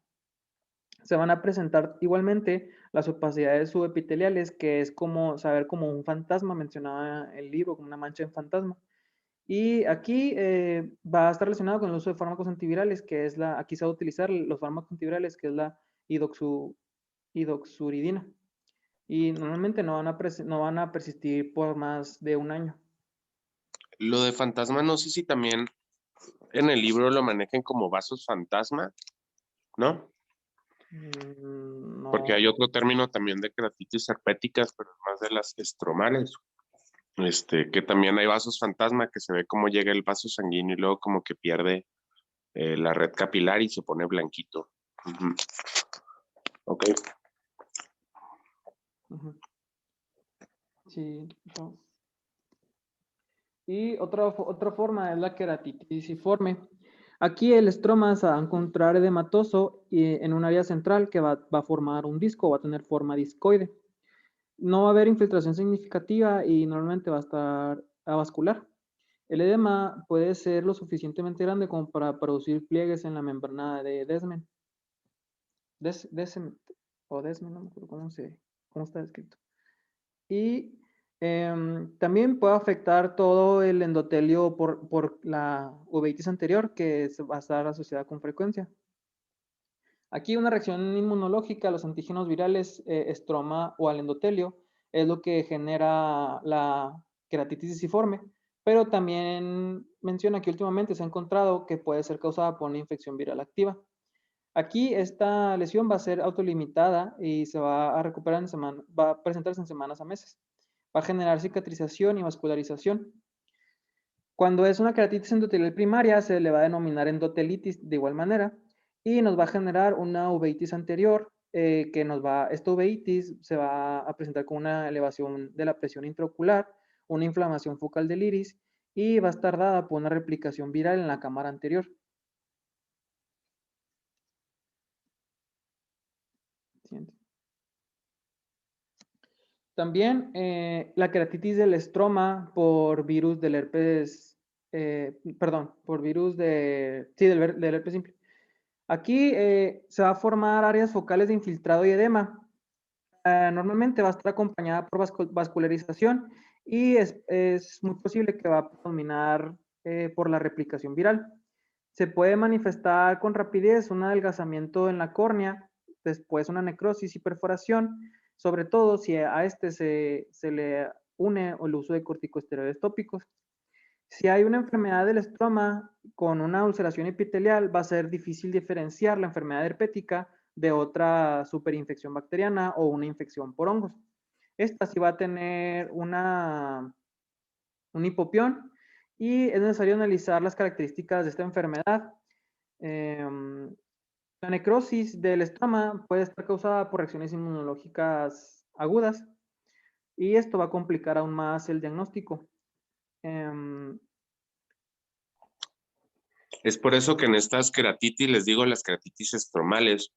G: Se van a presentar igualmente las opacidades subepiteliales, que es como saber como un fantasma, mencionaba el libro, como una mancha en fantasma. Y aquí va a estar relacionado con el uso de fármacos antivirales, que es aquí se va a utilizar los fármacos antivirales, que es la hidoxuridina. Y normalmente no van a persistir por más de un año.
E: Lo de fantasma, no sé si también en el libro lo manejen como vasos fantasma, ¿no?
G: No.
E: Porque hay otro término también de queratitis herpéticas, pero es más de las estromales. Que también hay vasos fantasma, que se ve cómo llega el vaso sanguíneo y luego como que pierde la red capilar y se pone blanquito. Ujú. Ok.
G: Ujú. Sí, no. Y otra forma es la queratitisiforme. Aquí el estroma se va a encontrar edematoso y en un área central que va a formar un disco, va a tener forma discoide. No va a haber infiltración significativa y normalmente va a estar avascular. El edema puede ser lo suficientemente grande como para producir pliegues en la membrana de Descemet. Descemet o Descemet, no me acuerdo cómo está escrito. Y también puede afectar todo el endotelio por la uveitis anterior que va a estar asociada con frecuencia. Aquí una reacción inmunológica a los antígenos virales, estroma o al endotelio, es lo que genera la queratitis disciforme, pero también menciona que últimamente se ha encontrado que puede ser causada por una infección viral activa. Aquí esta lesión va a ser autolimitada y se va a recuperar va a presentarse en semanas a meses. Va a generar cicatrización y vascularización. Cuando es una queratitis endotelial primaria, se le va a denominar endotelitis de igual manera y nos va a generar una uveitis anterior esta uveitis se va a presentar con una elevación de la presión intraocular, una inflamación focal del iris y va a estar dada por una replicación viral en la cámara anterior. Siguiente. También la queratitis del estroma por virus del herpes, por virus del herpes simple. Aquí se va a formar áreas focales de infiltrado y edema. Normalmente va a estar acompañada por vascularización y es muy posible que va a predominar por la replicación viral. Se puede manifestar con rapidez un adelgazamiento en la córnea, después una necrosis y perforación, sobre todo si a este se le une el uso de corticosteroides tópicos. Si hay una enfermedad del estroma con una ulceración epitelial, va a ser difícil diferenciar la enfermedad herpética de otra superinfección bacteriana o una infección por hongos. Esta sí va a tener un hipopión y es necesario analizar las características de esta enfermedad. La necrosis del estroma puede estar causada por reacciones inmunológicas agudas y esto va a complicar aún más el diagnóstico.
E: Es por eso que en estas queratitis, les digo las queratitis estromales,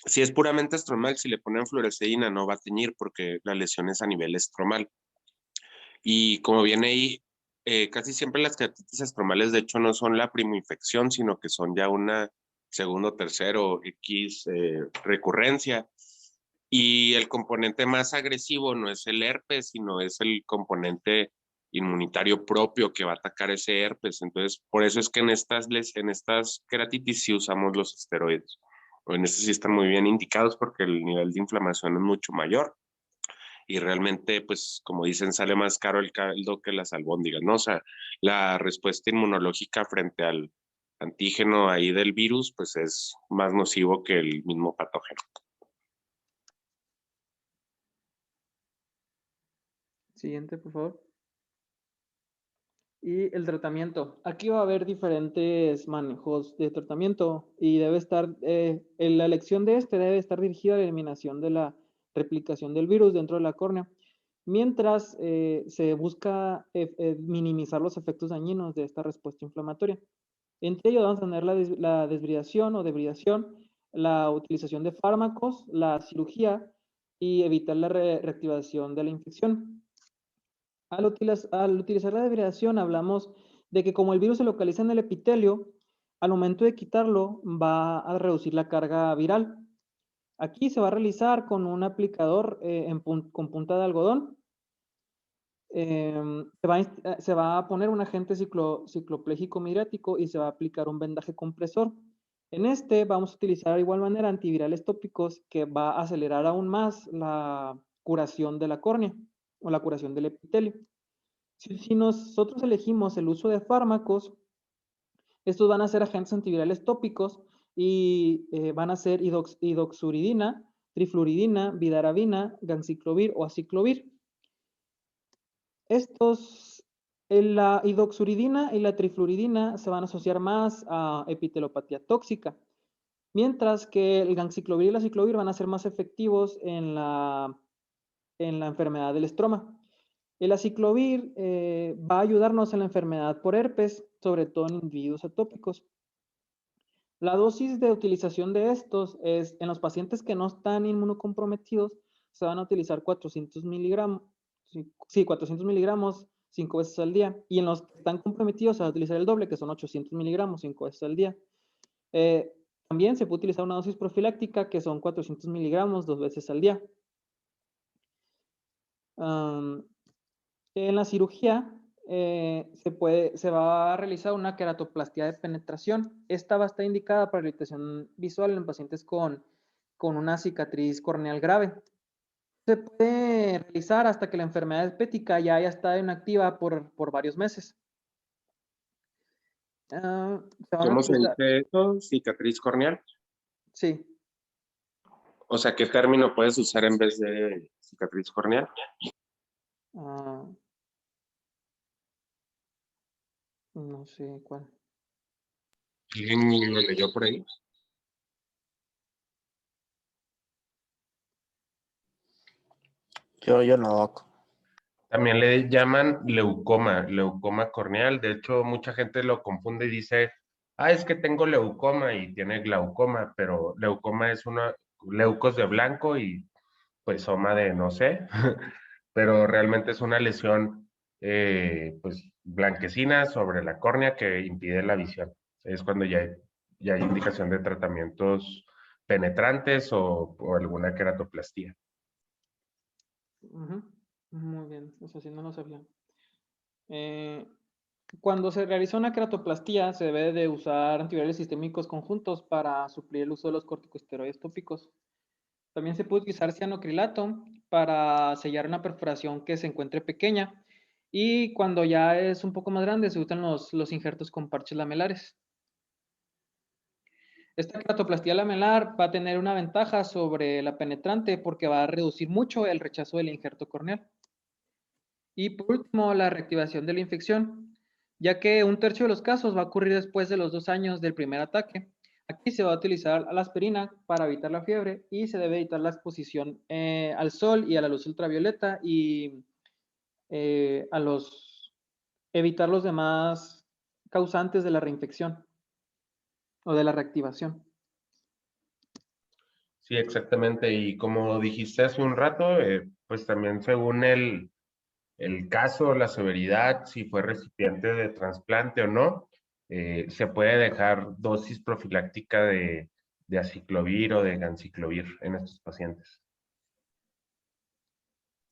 E: si es puramente estromal, si le ponen fluoresceína no va a teñir porque la lesión es a nivel estromal. Y como viene ahí, casi siempre las queratitis estromales de hecho no son la primoinfección, sino que son ya una segundo, tercero, X recurrencia. Y el componente más agresivo no es el herpes, sino es el componente inmunitario propio que va a atacar ese herpes. Entonces, por eso es que en estas queratitis sí usamos los esteroides. O en este sí están muy bien indicados porque el nivel de inflamación es mucho mayor. Y realmente, pues, como dicen, sale más caro el caldo que las albóndigas, ¿no? O sea, la respuesta inmunológica frente al antígeno ahí del virus, pues es más nocivo que el mismo patógeno.
G: Siguiente, por favor. Y el tratamiento. Aquí va a haber diferentes manejos de tratamiento y debe estar, la elección de debe estar dirigida a la eliminación de la replicación del virus dentro de la córnea, mientras se busca minimizar los efectos dañinos de esta respuesta inflamatoria. Entre ellos vamos a tener la desbridación o debridación, la utilización de fármacos, la cirugía y evitar la reactivación de la infección. Al utilizar la debridación hablamos de que como el virus se localiza en el epitelio, al momento de quitarlo va a reducir la carga viral. Aquí se va a realizar con un aplicador con punta de algodón. Se va a poner un agente cicloplégico midiático y se va a aplicar un vendaje compresor. En este vamos a utilizar de igual manera antivirales tópicos que va a acelerar aún más la curación de la córnea o la curación del epitelio. Si nosotros elegimos el uso de fármacos, estos van a ser agentes antivirales tópicos y van a ser idoxuridina, trifluoridina, vidarabina, ganciclovir o aciclovir. La hidoxuridina y la trifluoridina se van a asociar más a epitelopatía tóxica, mientras que el ganciclovir y la ciclovir van a ser más efectivos en la enfermedad del estroma. El aciclovir va a ayudarnos en la enfermedad por herpes, sobre todo en individuos atópicos. La dosis de utilización de estos es, en los pacientes que no están inmunocomprometidos, se van a utilizar 400 miligramos, 400 miligramos 5 veces al día. Y en los que están comprometidos se va a utilizar el doble, que son 800 miligramos 5 veces al día. También se puede utilizar una dosis profiláctica, que son 400 miligramos 2 veces al día. En la cirugía se va a realizar una queratoplastia de penetración. Esta va a estar indicada para irritación visual en pacientes con una cicatriz corneal grave. Se puede realizar hasta que la enfermedad hepática ya haya estado inactiva por varios meses.
E: ¿Cómo se dice eso? ¿Cicatriz corneal?
G: Sí.
E: O sea, ¿qué término puedes usar en vez de cicatriz corneal?
G: No sé cuál.
E: ¿Alguien lo leyó por ahí?
D: Yo no, doc.
E: También le llaman leucoma corneal. De hecho, mucha gente lo confunde y dice, es que tengo leucoma y tiene glaucoma, pero leucoma es leucos de blanco y pues soma de no sé, pero realmente es una lesión pues blanquecina sobre la córnea que impide la visión. Es cuando ya hay indicación de tratamientos penetrantes o alguna queratoplastía.
G: Muy bien, eso sí no lo sabía. Cuando se realiza una queratoplastía, se debe de usar antivirales sistémicos conjuntos para suplir el uso de los corticosteroides tópicos. También se puede utilizar cianocrilato para sellar una perforación que se encuentre pequeña. Y cuando ya es un poco más grande, se usan los injertos con parches lamelares. Esta queratoplastía lamelar va a tener una ventaja sobre la penetrante porque va a reducir mucho el rechazo del injerto corneal. Y por último, la reactivación de la infección, ya que 1/3 de los casos va a ocurrir después de los 2 años del primer ataque. Aquí se va a utilizar la aspirina para evitar la fiebre y se debe evitar la exposición al sol y a la luz ultravioleta y evitar los demás causantes de la reinfección o de la reactivación.
E: Sí, exactamente. Y como dijiste hace un rato, pues también según el caso, la severidad, si fue recipiente de trasplante o no, se puede dejar dosis profiláctica de aciclovir o de ganciclovir en estos pacientes.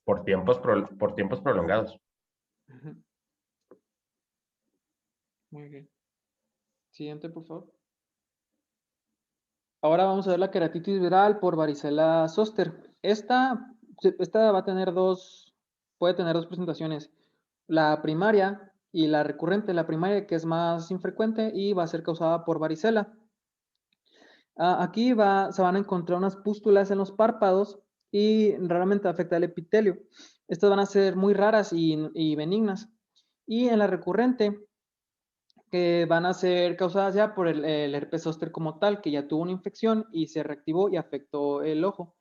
E: Por tiempos prolongados.
G: Muy bien. Siguiente, por favor. Ahora vamos a ver la queratitis viral por varicela zoster. Esta va a tener puede tener dos presentaciones. La primaria y la recurrente. La primaria, que es más infrecuente y va a ser causada por varicela. Aquí se van a encontrar unas pústulas en los párpados y raramente afecta el epitelio. Estas van a ser muy raras y benignas. Y en la recurrente, que van a ser causadas ya por el herpes zóster como tal, que ya tuvo una infección y se reactivó y afectó el ojo.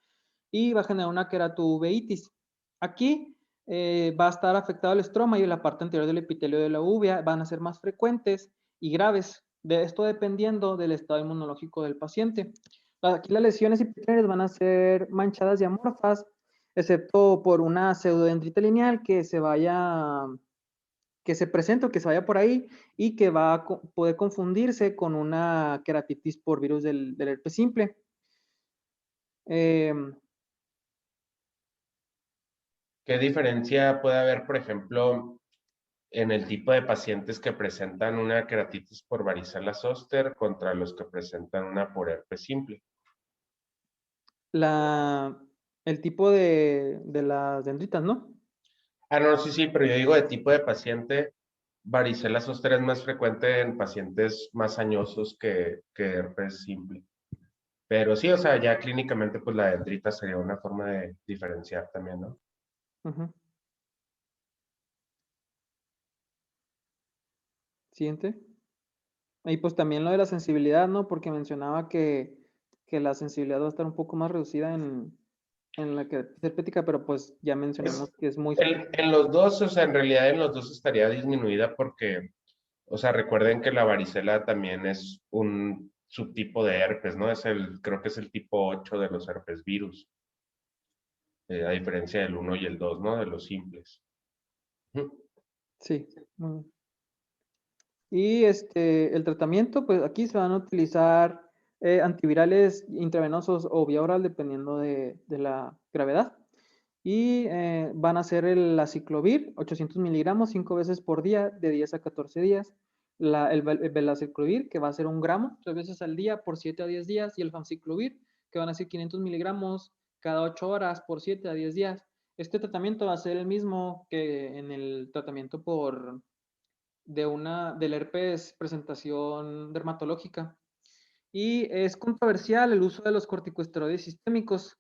G: Y va a generar una queratuveitis. Aquí va a estar afectado el estroma y la parte anterior del epitelio de la uvea van a ser más frecuentes y graves. De esto dependiendo del estado inmunológico del paciente. Aquí las lesiones epiteliales van a ser manchadas y amorfas, excepto por una pseudodendrita lineal que se presente o que se vaya por ahí y que va a poder confundirse con una queratitis por virus del herpes simple.
E: ¿Qué diferencia puede haber, por ejemplo, en el tipo de pacientes que presentan una queratitis por varicela zoster contra los que presentan una por herpes simple?
G: El tipo de las dendritas, ¿no?
E: No, sí, pero yo digo de tipo de paciente, varicela zoster es más frecuente en pacientes más añosos que herpes simple. Pero sí, o sea, ya clínicamente, pues la dendrita sería una forma de diferenciar también, ¿no?
G: Siguiente. Y pues también lo de la sensibilidad, ¿no? Porque mencionaba que la sensibilidad va a estar un poco más reducida en la que es herpética, pero pues ya mencionamos que es muy...
E: En los dos, o sea, en realidad en los dos estaría disminuida porque, o sea, recuerden que la varicela también es un subtipo de herpes, ¿no? Creo que es el tipo 8 de los herpes virus, a diferencia del 1 y el 2, ¿no? De los simples.
G: Sí, muy bien. Y el tratamiento, pues aquí se van a utilizar antivirales intravenosos o vía oral, dependiendo de la gravedad. Y van a ser el aciclovir, 800 miligramos, 5 veces por día, de 10 a 14 días. El velaciclovir, que va a ser 1 gramo, 3 veces al día, por 7 a 10 días. Y el famciclovir, que van a ser 500 miligramos cada 8 horas, por 7 a 10 días. Este tratamiento va a ser el mismo que en el tratamiento del herpes presentación dermatológica. Y es controversial el uso de los corticosteroides sistémicos.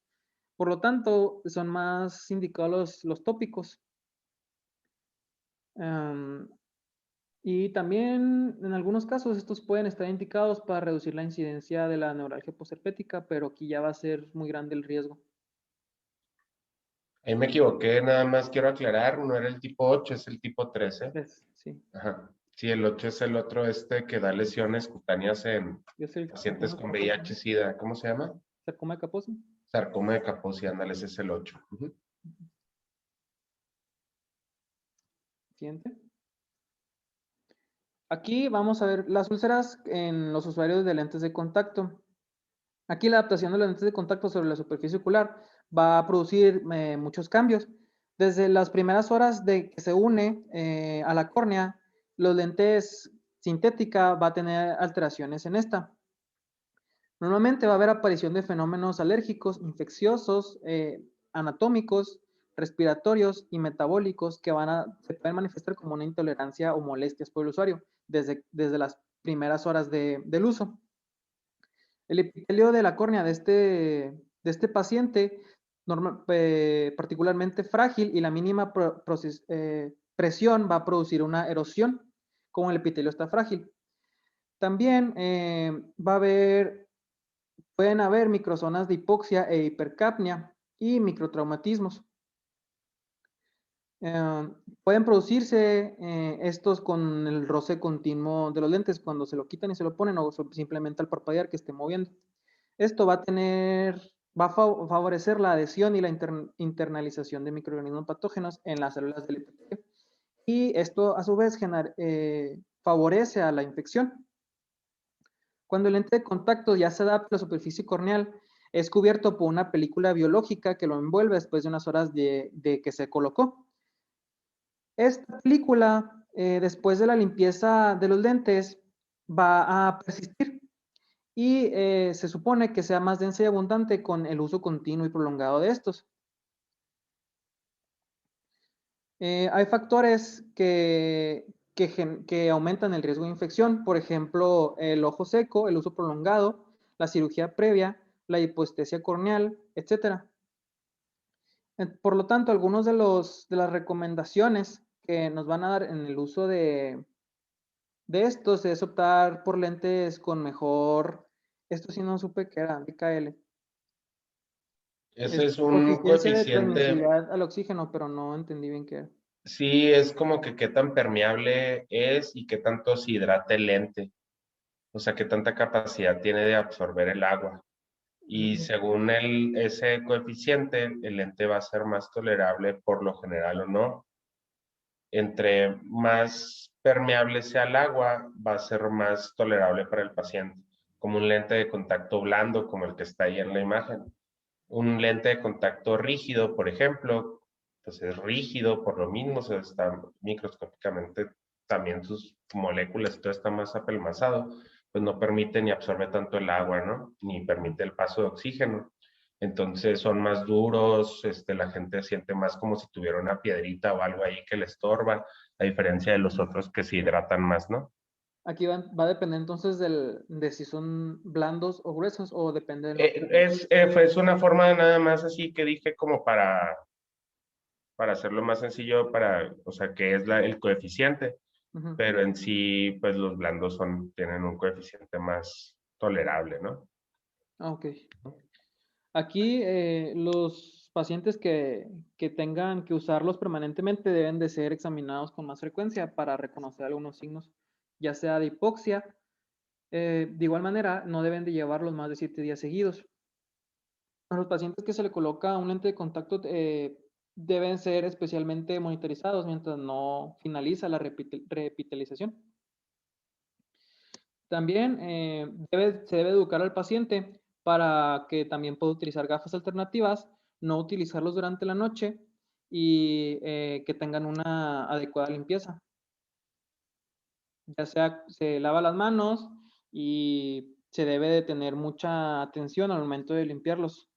G: Por lo tanto, son más indicados los tópicos. Y también, en algunos casos, estos pueden estar indicados para reducir la incidencia de la neuralgia posherpética, pero aquí ya va a ser muy grande el riesgo.
E: Ahí me equivoqué, nada más quiero aclarar, no era el tipo 8, es el tipo 13.
G: Sí.
E: Ajá. Sí, el 8 es el otro que da lesiones cutáneas en
G: Es el
E: pacientes con
G: sarcoma de Kaposi.
E: VIH-Sida. ¿Cómo se llama?
G: Sarcoma de Kaposi.
E: Sarcoma de Kaposi, ándale, ese es el 8.
G: Siguiente. Aquí vamos a ver las úlceras en los usuarios de lentes de contacto. Aquí la adaptación de los lentes de contacto sobre la superficie ocular va a producir muchos cambios. Desde las primeras horas de que se une a la córnea, los lentes sintética va a tener alteraciones en esta. Normalmente va a haber aparición de fenómenos alérgicos, infecciosos, anatómicos, respiratorios y metabólicos que se pueden manifestar como una intolerancia o molestias por el usuario desde las primeras horas del uso. El epitelio de la córnea de este paciente, particularmente frágil, y la mínima presión va a producir una erosión, como el epitelio está frágil. También pueden haber microzonas de hipoxia e hipercapnia y microtraumatismos. Pueden producirse estos con el roce continuo de los lentes cuando se lo quitan y se lo ponen, o simplemente al parpadear que esté moviendo. Esto va a favorecer la adhesión y la internalización de microorganismos patógenos en las células del epitelio. Y esto a su vez favorece a la infección. Cuando el lente de contacto ya se adapta a la superficie corneal, es cubierto por una película biológica que lo envuelve después de unas horas de que se colocó. Esta película, después de la limpieza de los lentes, va a persistir y se supone que sea más densa y abundante con el uso continuo y prolongado de estos. Hay factores que aumentan el riesgo de infección, por ejemplo, el ojo seco, el uso prolongado, la cirugía previa, la hipoestesia corneal, etc. Por lo tanto, algunos de las recomendaciones que nos van a dar en el uso de estos es optar por lentes con mejor, esto sí no supe que era, DKL.
E: Ese es un coeficiente
G: de transmisibilidad al oxígeno, pero no entendí bien qué era.
E: Sí, es como que qué tan permeable es y qué tanto se hidrata el lente. O sea, qué tanta capacidad tiene de absorber el agua. Y según ese coeficiente, el lente va a ser más tolerable por lo general o no. Entre más permeable sea el agua, va a ser más tolerable para el paciente. Como un lente de contacto blando, como el que está ahí en la imagen. Un lente de contacto rígido, por ejemplo, pues es rígido por lo mismo, se está microscópicamente, también sus moléculas, todo está más apelmazado, pues no permite ni absorbe tanto el agua, ¿no? Ni permite el paso de oxígeno. Entonces son más duros, la gente siente más como si tuviera una piedrita o algo ahí que le estorba, a diferencia de los otros que se hidratan más, ¿no?
G: Aquí va a depender entonces de si son blandos o gruesos, o depende
E: Es una forma nada más así que dije como para hacerlo más sencillo, o sea, que es el coeficiente.
G: Ujú.
E: pero en sí, pues los blandos tienen un coeficiente más tolerable, ¿no?
G: Ok. Aquí los pacientes que tengan que usarlos permanentemente deben de ser examinados con más frecuencia para reconocer algunos signos, ya sea de hipoxia. De igual manera, no deben de llevarlos más de 7 días seguidos. A los pacientes que se le coloca un lente de contacto deben ser especialmente monitorizados mientras no finaliza la repitalización. También se debe educar al paciente para que también pueda utilizar gafas alternativas, no utilizarlos durante la noche y que tengan una adecuada limpieza. Ya sea se lava las manos y se debe de tener mucha atención al momento de limpiarlos.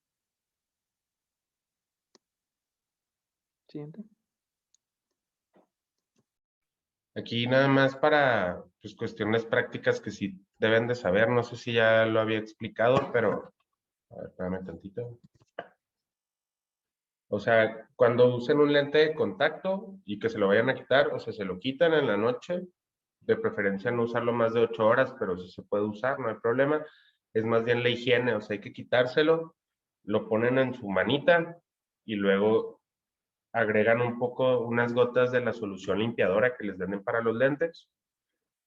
G: Siguiente.
E: Aquí nada más para pues, cuestiones prácticas que sí deben de saber. No sé si ya lo había explicado, pero a ver, espérame tantito. O sea, cuando usen un lente de contacto y que se lo vayan a quitar, o sea, se lo quitan en la noche, de preferencia no usarlo más de 8 horas, pero sí se puede usar, no hay problema. Es más bien la higiene, o sea, hay que quitárselo, lo ponen en su manita y luego agregan un poco, unas gotas de la solución limpiadora que les den para los lentes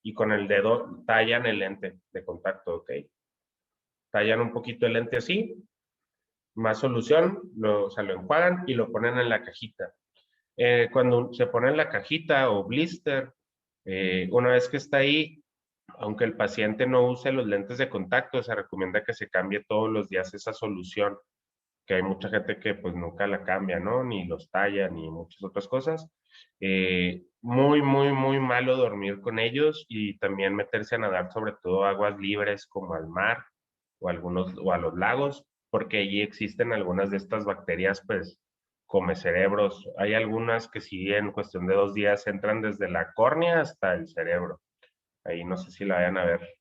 E: y con el dedo tallan el lente de contacto, ¿ok? Tallan un poquito el lente así, más solución, o sea, lo enjuagan y lo ponen en la cajita. Cuando se pone en la cajita o blister, una vez que está ahí, aunque el paciente no use los lentes de contacto, se recomienda que se cambie todos los días esa solución, que hay mucha gente que pues nunca la cambia, ¿no? Ni los talla, ni muchas otras cosas. Muy, muy, muy malo dormir con ellos y también meterse a nadar, sobre todo aguas libres como al mar o a los lagos, porque allí existen algunas de estas bacterias, pues, come cerebros. Hay algunas que sí en cuestión de 2 días entran desde la córnea hasta el cerebro. Ahí no sé si la vayan a ver,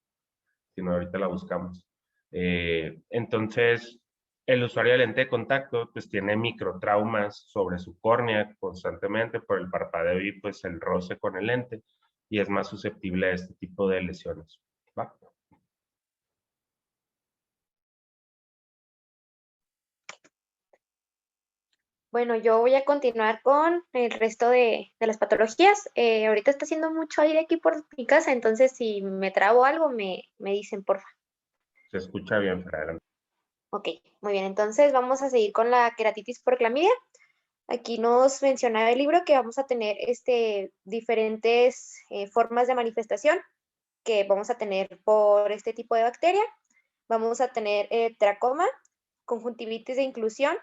E: si no ahorita la buscamos. Entonces, el usuario de lente de contacto pues tiene microtraumas sobre su córnea constantemente por el parpadeo y pues el roce con el lente y es más susceptible a este tipo de lesiones. ¿Va?
A: Bueno, yo voy a continuar con el resto de las patologías. Ahorita está haciendo mucho aire aquí por mi casa, entonces si me trabo algo, me dicen, porfa.
E: Se escucha bien, para adelante.
A: Ok, muy bien. Entonces vamos a seguir con la queratitis por clamidia. Aquí nos mencionaba el libro que vamos a tener diferentes formas de manifestación que vamos a tener por este tipo de bacteria. Vamos a tener tracoma, conjuntivitis de inclusión,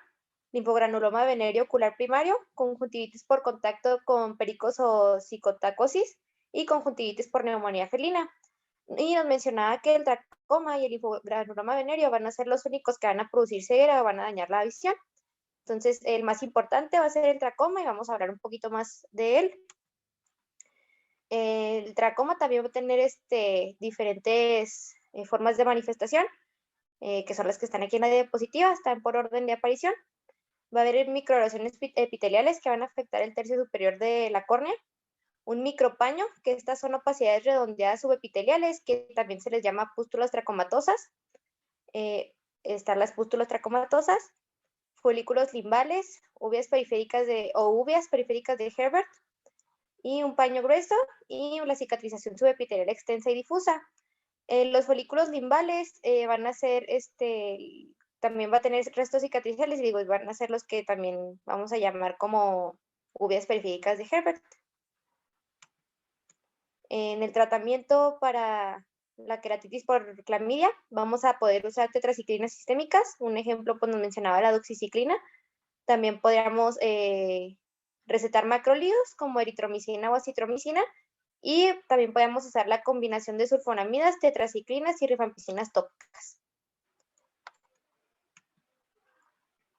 A: linfogranuloma venéreo ocular primario, conjuntivitis por contacto con pericos o cicotacosis y conjuntivitis por neumonía felina. Y nos mencionaba que el tracoma y el linfogranuloma venéreo van a ser los únicos que van a producir ceguera o van a dañar la visión. Entonces, el más importante va a ser el tracoma y vamos a hablar un poquito más de él. El tracoma también va a tener diferentes formas de manifestación, que son las que están aquí en la diapositiva, están por orden de aparición. Va a haber microlesiones epiteliales que van a afectar el tercio superior de la córnea, un micropaño, que estas son opacidades redondeadas subepiteliales, que también se les llama pústulas tracomatosas. Están las pústulas tracomatosas, folículos limbales, uveas periféricas de Herbert, y un paño grueso, y la cicatrización subepitelial extensa y difusa. Los folículos limbales van a ser, también va a tener restos cicatriciales, y digo, van a ser los que también vamos a llamar como uveas periféricas de Herbert. En el tratamiento para la queratitis por clamidia, vamos a poder usar tetraciclinas sistémicas. Un ejemplo, pues nos mencionaba la doxiciclina. También podríamos recetar macrólidos como eritromicina o acitromicina. Y también podemos usar la combinación de sulfonamidas, tetraciclinas y rifampicinas tópicas.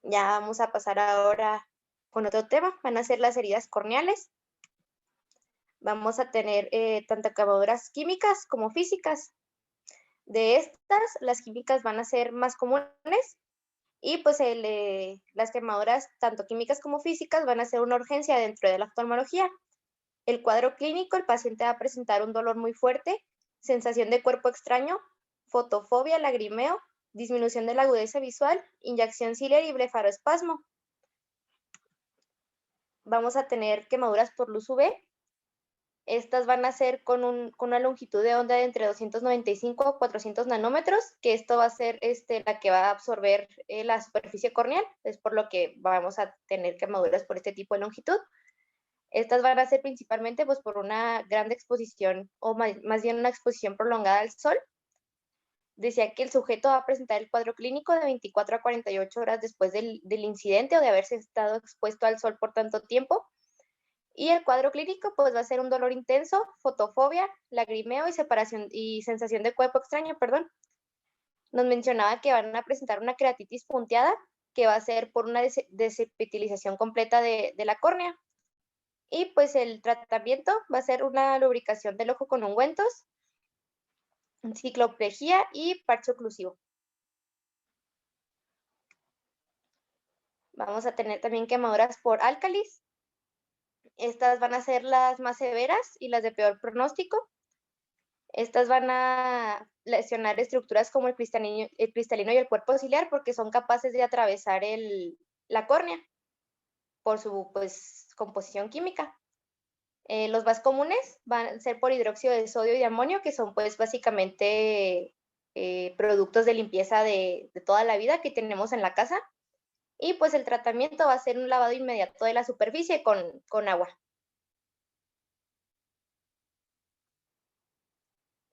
A: Ya vamos a pasar ahora con otro tema. Van a ser las heridas corneales. Vamos a tener tanto quemaduras químicas como físicas. De estas, las químicas van a ser más comunes y pues las quemaduras, tanto químicas como físicas, van a ser una urgencia dentro de la oftalmología. El cuadro clínico, el paciente va a presentar un dolor muy fuerte, sensación de cuerpo extraño, fotofobia, lagrimeo, disminución de la agudeza visual, inyección ciliar y blefaroespasmo. Vamos a tener quemaduras por luz UV. Estas van a ser con una longitud de onda de entre 295 a 400 nanómetros, que esto va a ser la que va a absorber la superficie corneal, es por lo que vamos a tener quemaduras por este tipo de longitud. Estas van a ser principalmente pues, por una gran exposición, o más bien una exposición prolongada al sol. Decía que el sujeto va a presentar el cuadro clínico de 24 a 48 horas después del incidente o de haberse estado expuesto al sol por tanto tiempo. Y el cuadro clínico pues va a ser un dolor intenso, fotofobia, lagrimeo y sensación de cuerpo extraño, perdón. Nos mencionaba que van a presentar una queratitis punteada, que va a ser por una desepitelización completa de la córnea. Y pues el tratamiento va a ser una lubricación del ojo con ungüentos, cicloplejía y parche oclusivo. Vamos a tener también quemaduras por álcalis. Estas van a ser las más severas y las de peor pronóstico. Estas van a lesionar estructuras como el cristalino y el cuerpo ciliar porque son capaces de atravesar la córnea por su pues, composición química. Los más comunes van a ser por hidróxido de sodio y de amonio, que son pues básicamente productos de limpieza de toda la vida que tenemos en la casa. Y pues el tratamiento va a ser un lavado inmediato de la superficie con agua.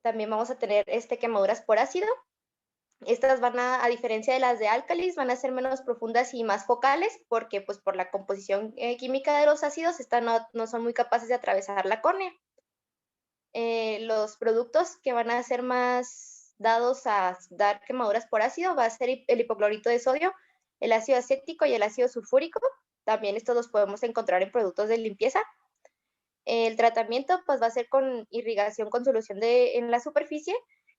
A: También vamos a tener quemaduras por ácido. Estas van a diferencia de las de álcalis, van a ser menos profundas y más focales, porque pues por la composición química de los ácidos, estas no son muy capaces de atravesar la córnea. Los productos que van a ser más dados a dar quemaduras por ácido va a ser el hipoclorito de sodio, el ácido acético y el ácido sulfúrico. También estos los podemos encontrar en productos de limpieza. El tratamiento pues va a ser con irrigación con solución en la superficie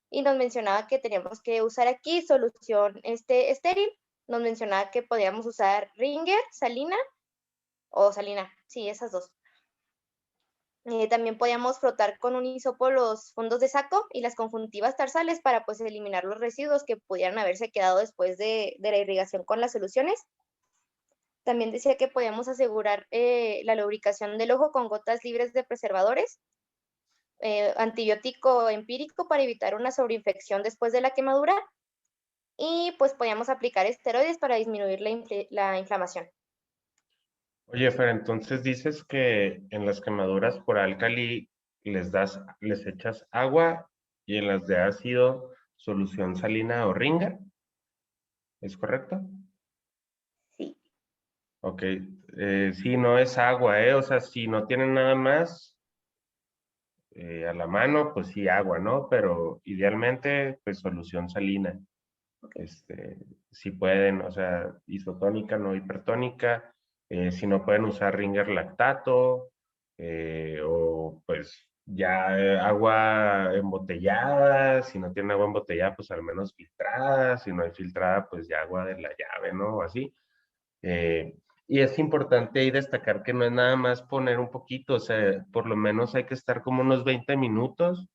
A: y nos mencionaba que teníamos que usar aquí solución estéril. Nos mencionaba que podíamos usar Ringer, salina, sí, esas dos. También podíamos frotar con un hisopo los fondos de saco y las conjuntivas tarsales para pues eliminar los residuos que pudieran haberse quedado después de la irrigación con las soluciones. También decía que podíamos asegurar la lubricación del ojo con gotas libres de preservadores, antibiótico empírico para evitar una sobreinfección después de la quemadura y pues podíamos aplicar esteroides para disminuir la inflamación.
E: Oye, Fer, entonces dices que en las quemaduras por álcali les echas agua y en las de ácido solución salina o Ringer. ¿Es correcto?
A: Sí.
E: Ok, sí, no es agua, o sea, si no tienen nada más a la mano, pues sí, agua, ¿no? Pero idealmente, pues solución salina.
A: Okay.
E: Si pueden, o sea, isotónica, no hipertónica, si no pueden usar Ringer lactato, o pues ya agua embotellada, si no tienen agua embotellada, pues al menos filtrada, si no hay filtrada, pues ya agua de la llave, ¿no? O así. Y es importante ahí destacar que no es nada más poner un poquito, o sea, por lo menos hay que estar como unos 20 minutos.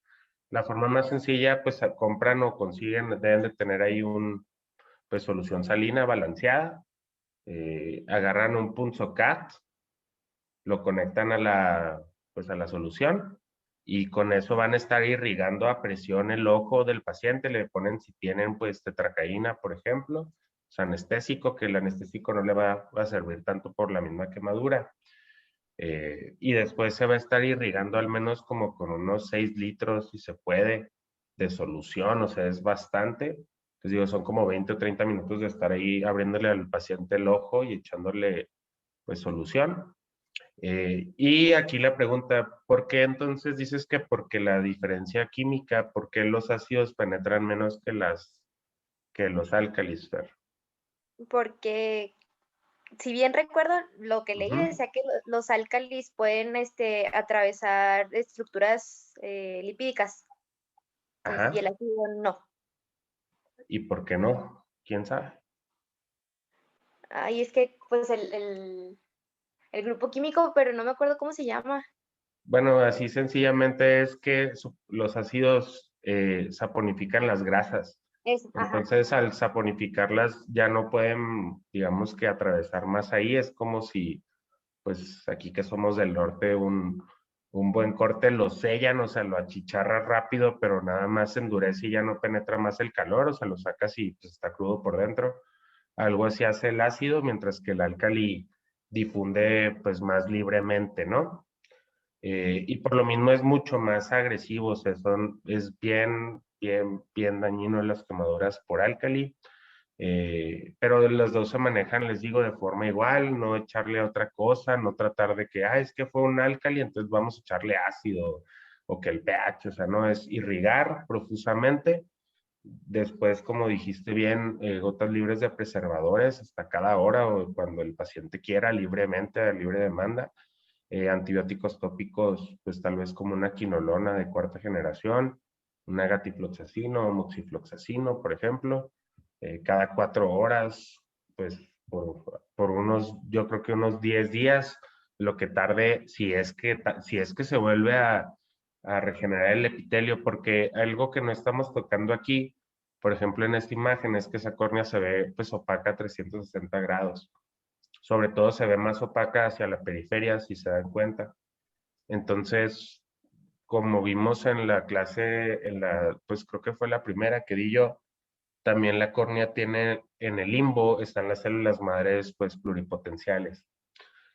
E: La forma más sencilla, pues compran o consiguen, deben de tener ahí pues solución salina balanceada. Agarran un punzocat, lo conectan pues a la solución y con eso van a estar irrigando a presión el ojo del paciente. Le ponen, si tienen pues tetracaína, por ejemplo, anestésico, que el anestésico no le va a servir tanto por la misma quemadura. Y después se va a estar irrigando al menos como con unos 6 litros, si se puede, de solución, o sea, es bastante. Entonces digo, son como 20 o 30 minutos de estar ahí abriéndole al paciente el ojo y echándole pues solución. Y aquí la pregunta, ¿por qué entonces dices que porque la diferencia química, por qué los ácidos penetran menos que los álcalis, Fer?
A: Porque si bien recuerdo lo que leí, decía que los álcalis pueden atravesar estructuras lipídicas.
E: Ajá.
A: Y el ácido no.
E: ¿Y por qué no? ¿Quién sabe?
A: Ay, es que pues el grupo químico, pero no me acuerdo cómo se llama.
E: Bueno, así sencillamente es que los ácidos saponifican las grasas.
A: Ajá.
E: Entonces, al saponificarlas ya no pueden, digamos que atravesar más ahí. Es como si, pues aquí que somos del norte, un buen corte lo sellan, o sea, lo achicharra rápido, pero nada más endurece y ya no penetra más el calor, o sea, lo sacas y pues, está crudo por dentro. Algo así hace el ácido, mientras que el álcali difunde pues más libremente, ¿no? Y por lo mismo es mucho más agresivo, o sea, es bien dañino las quemaduras por álcali, pero los dos se manejan, les digo, de forma igual, no echarle otra cosa, no tratar de que, es que fue un álcali, entonces vamos a echarle ácido, o que el pH, o sea, no, es irrigar profusamente. Después, como dijiste bien, gotas libres de preservadores hasta cada hora o cuando el paciente quiera, libremente, a libre demanda. Antibióticos tópicos, pues tal vez como una quinolona de cuarta generación, una gatifloxacino o moxifloxacino, por ejemplo, cada 4 horas, pues por unos, yo creo que unos 10 días, lo que tarde, si es que se vuelve a regenerar el epitelio, porque algo que no estamos tocando aquí, por ejemplo, en esta imagen, es que esa córnea se ve pues opaca a 360 grados. Sobre todo se ve más opaca hacia la periferia, si se dan cuenta. Entonces, como vimos en la clase, pues creo que fue la primera que di yo, también la córnea tiene, en el limbo, están las células madres pues pluripotenciales,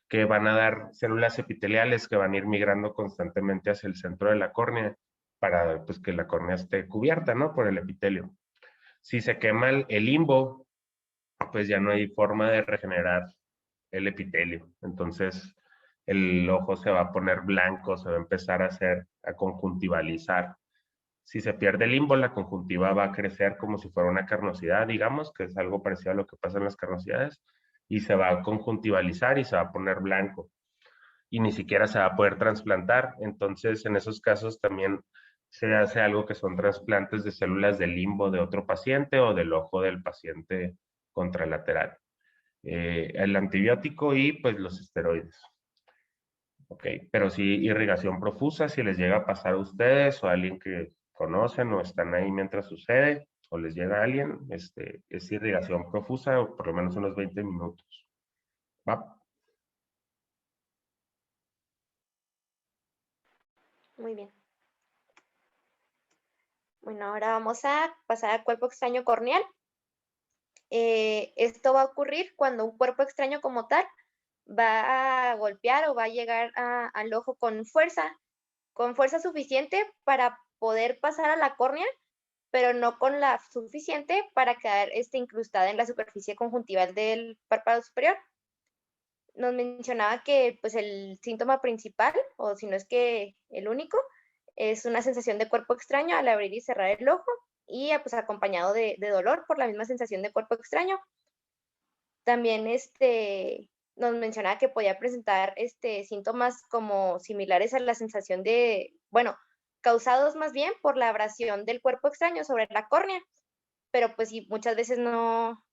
E: que van a dar células epiteliales que van a ir migrando constantemente hacia el centro de la córnea para pues que la córnea esté cubierta, ¿no? Por el epitelio. Si se quema el limbo, pues ya no hay forma de regenerar el epitelio. Entonces, el ojo se va a poner blanco, se va a empezar a conjuntivalizar. Si se pierde el limbo, la conjuntiva va a crecer como si fuera una carnosidad, digamos, que es algo parecido a lo que pasa en las carnosidades, y se va a conjuntivalizar y se va a poner blanco. Y ni siquiera se va a poder trasplantar. Entonces, en esos casos también se hace algo que son trasplantes de células del limbo de otro paciente o del ojo del paciente contralateral. El antibiótico y pues los esteroides. Ok, pero sí irrigación profusa, si les llega a pasar a ustedes o a alguien que conocen o están ahí mientras sucede, o les llega a alguien, es irrigación profusa, o por lo menos unos 20 minutos. ¿Va?
A: Muy bien. Bueno, ahora vamos a pasar al cuerpo extraño corneal. Esto va a ocurrir cuando un cuerpo extraño como tal va a golpear o va a llegar al ojo con fuerza suficiente para poder pasar a la córnea, pero no con la suficiente para quedar incrustada en la superficie conjuntival del párpado superior. Nos mencionaba que pues el síntoma principal, o si no es que el único, es una sensación de cuerpo extraño al abrir y cerrar el ojo y pues acompañado de dolor por la misma sensación de cuerpo extraño. También nos mencionaba que podía presentar síntomas como similares a la sensación de, bueno, causados más bien por la abrasión del cuerpo extraño sobre la córnea, pero pues sí, muchas veces no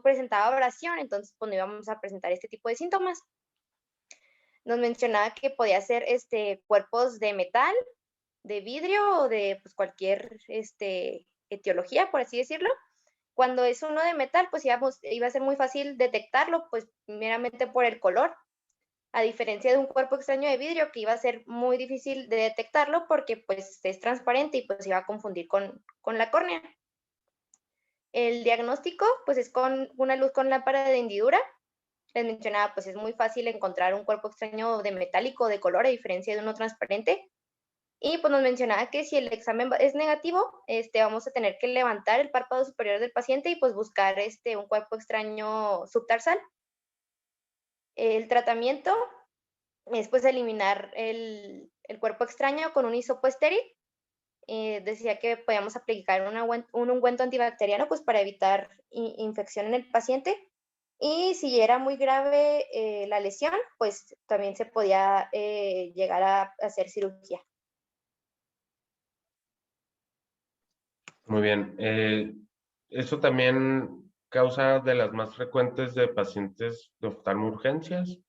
A: presentaba abrasión, entonces pues no íbamos a presentar este tipo de síntomas. Nos mencionaba que podía ser cuerpos de metal, de vidrio o de pues, cualquier etiología, por así decirlo. Cuando es uno de metal, pues iba a ser muy fácil detectarlo, pues meramente por el color, a diferencia de un cuerpo extraño de vidrio que iba a ser muy difícil de detectarlo porque pues es transparente y pues se iba a confundir con la córnea. El diagnóstico pues es con una luz con lámpara de hendidura. Les mencionaba, pues es muy fácil encontrar un cuerpo extraño de metálico de color a diferencia de uno transparente. Y pues nos mencionaba que si el examen es negativo, vamos a tener que levantar el párpado superior del paciente y pues buscar un cuerpo extraño subtarsal. El tratamiento es pues eliminar el cuerpo extraño con un hisopo estéril. Decía que podíamos aplicar un ungüento antibacteriano pues para evitar infección en el paciente. Y si era muy grave la lesión, pues también se podía llegar a hacer cirugía.
E: Muy bien. Eso también causa de las más frecuentes de pacientes de oftalmourgencias.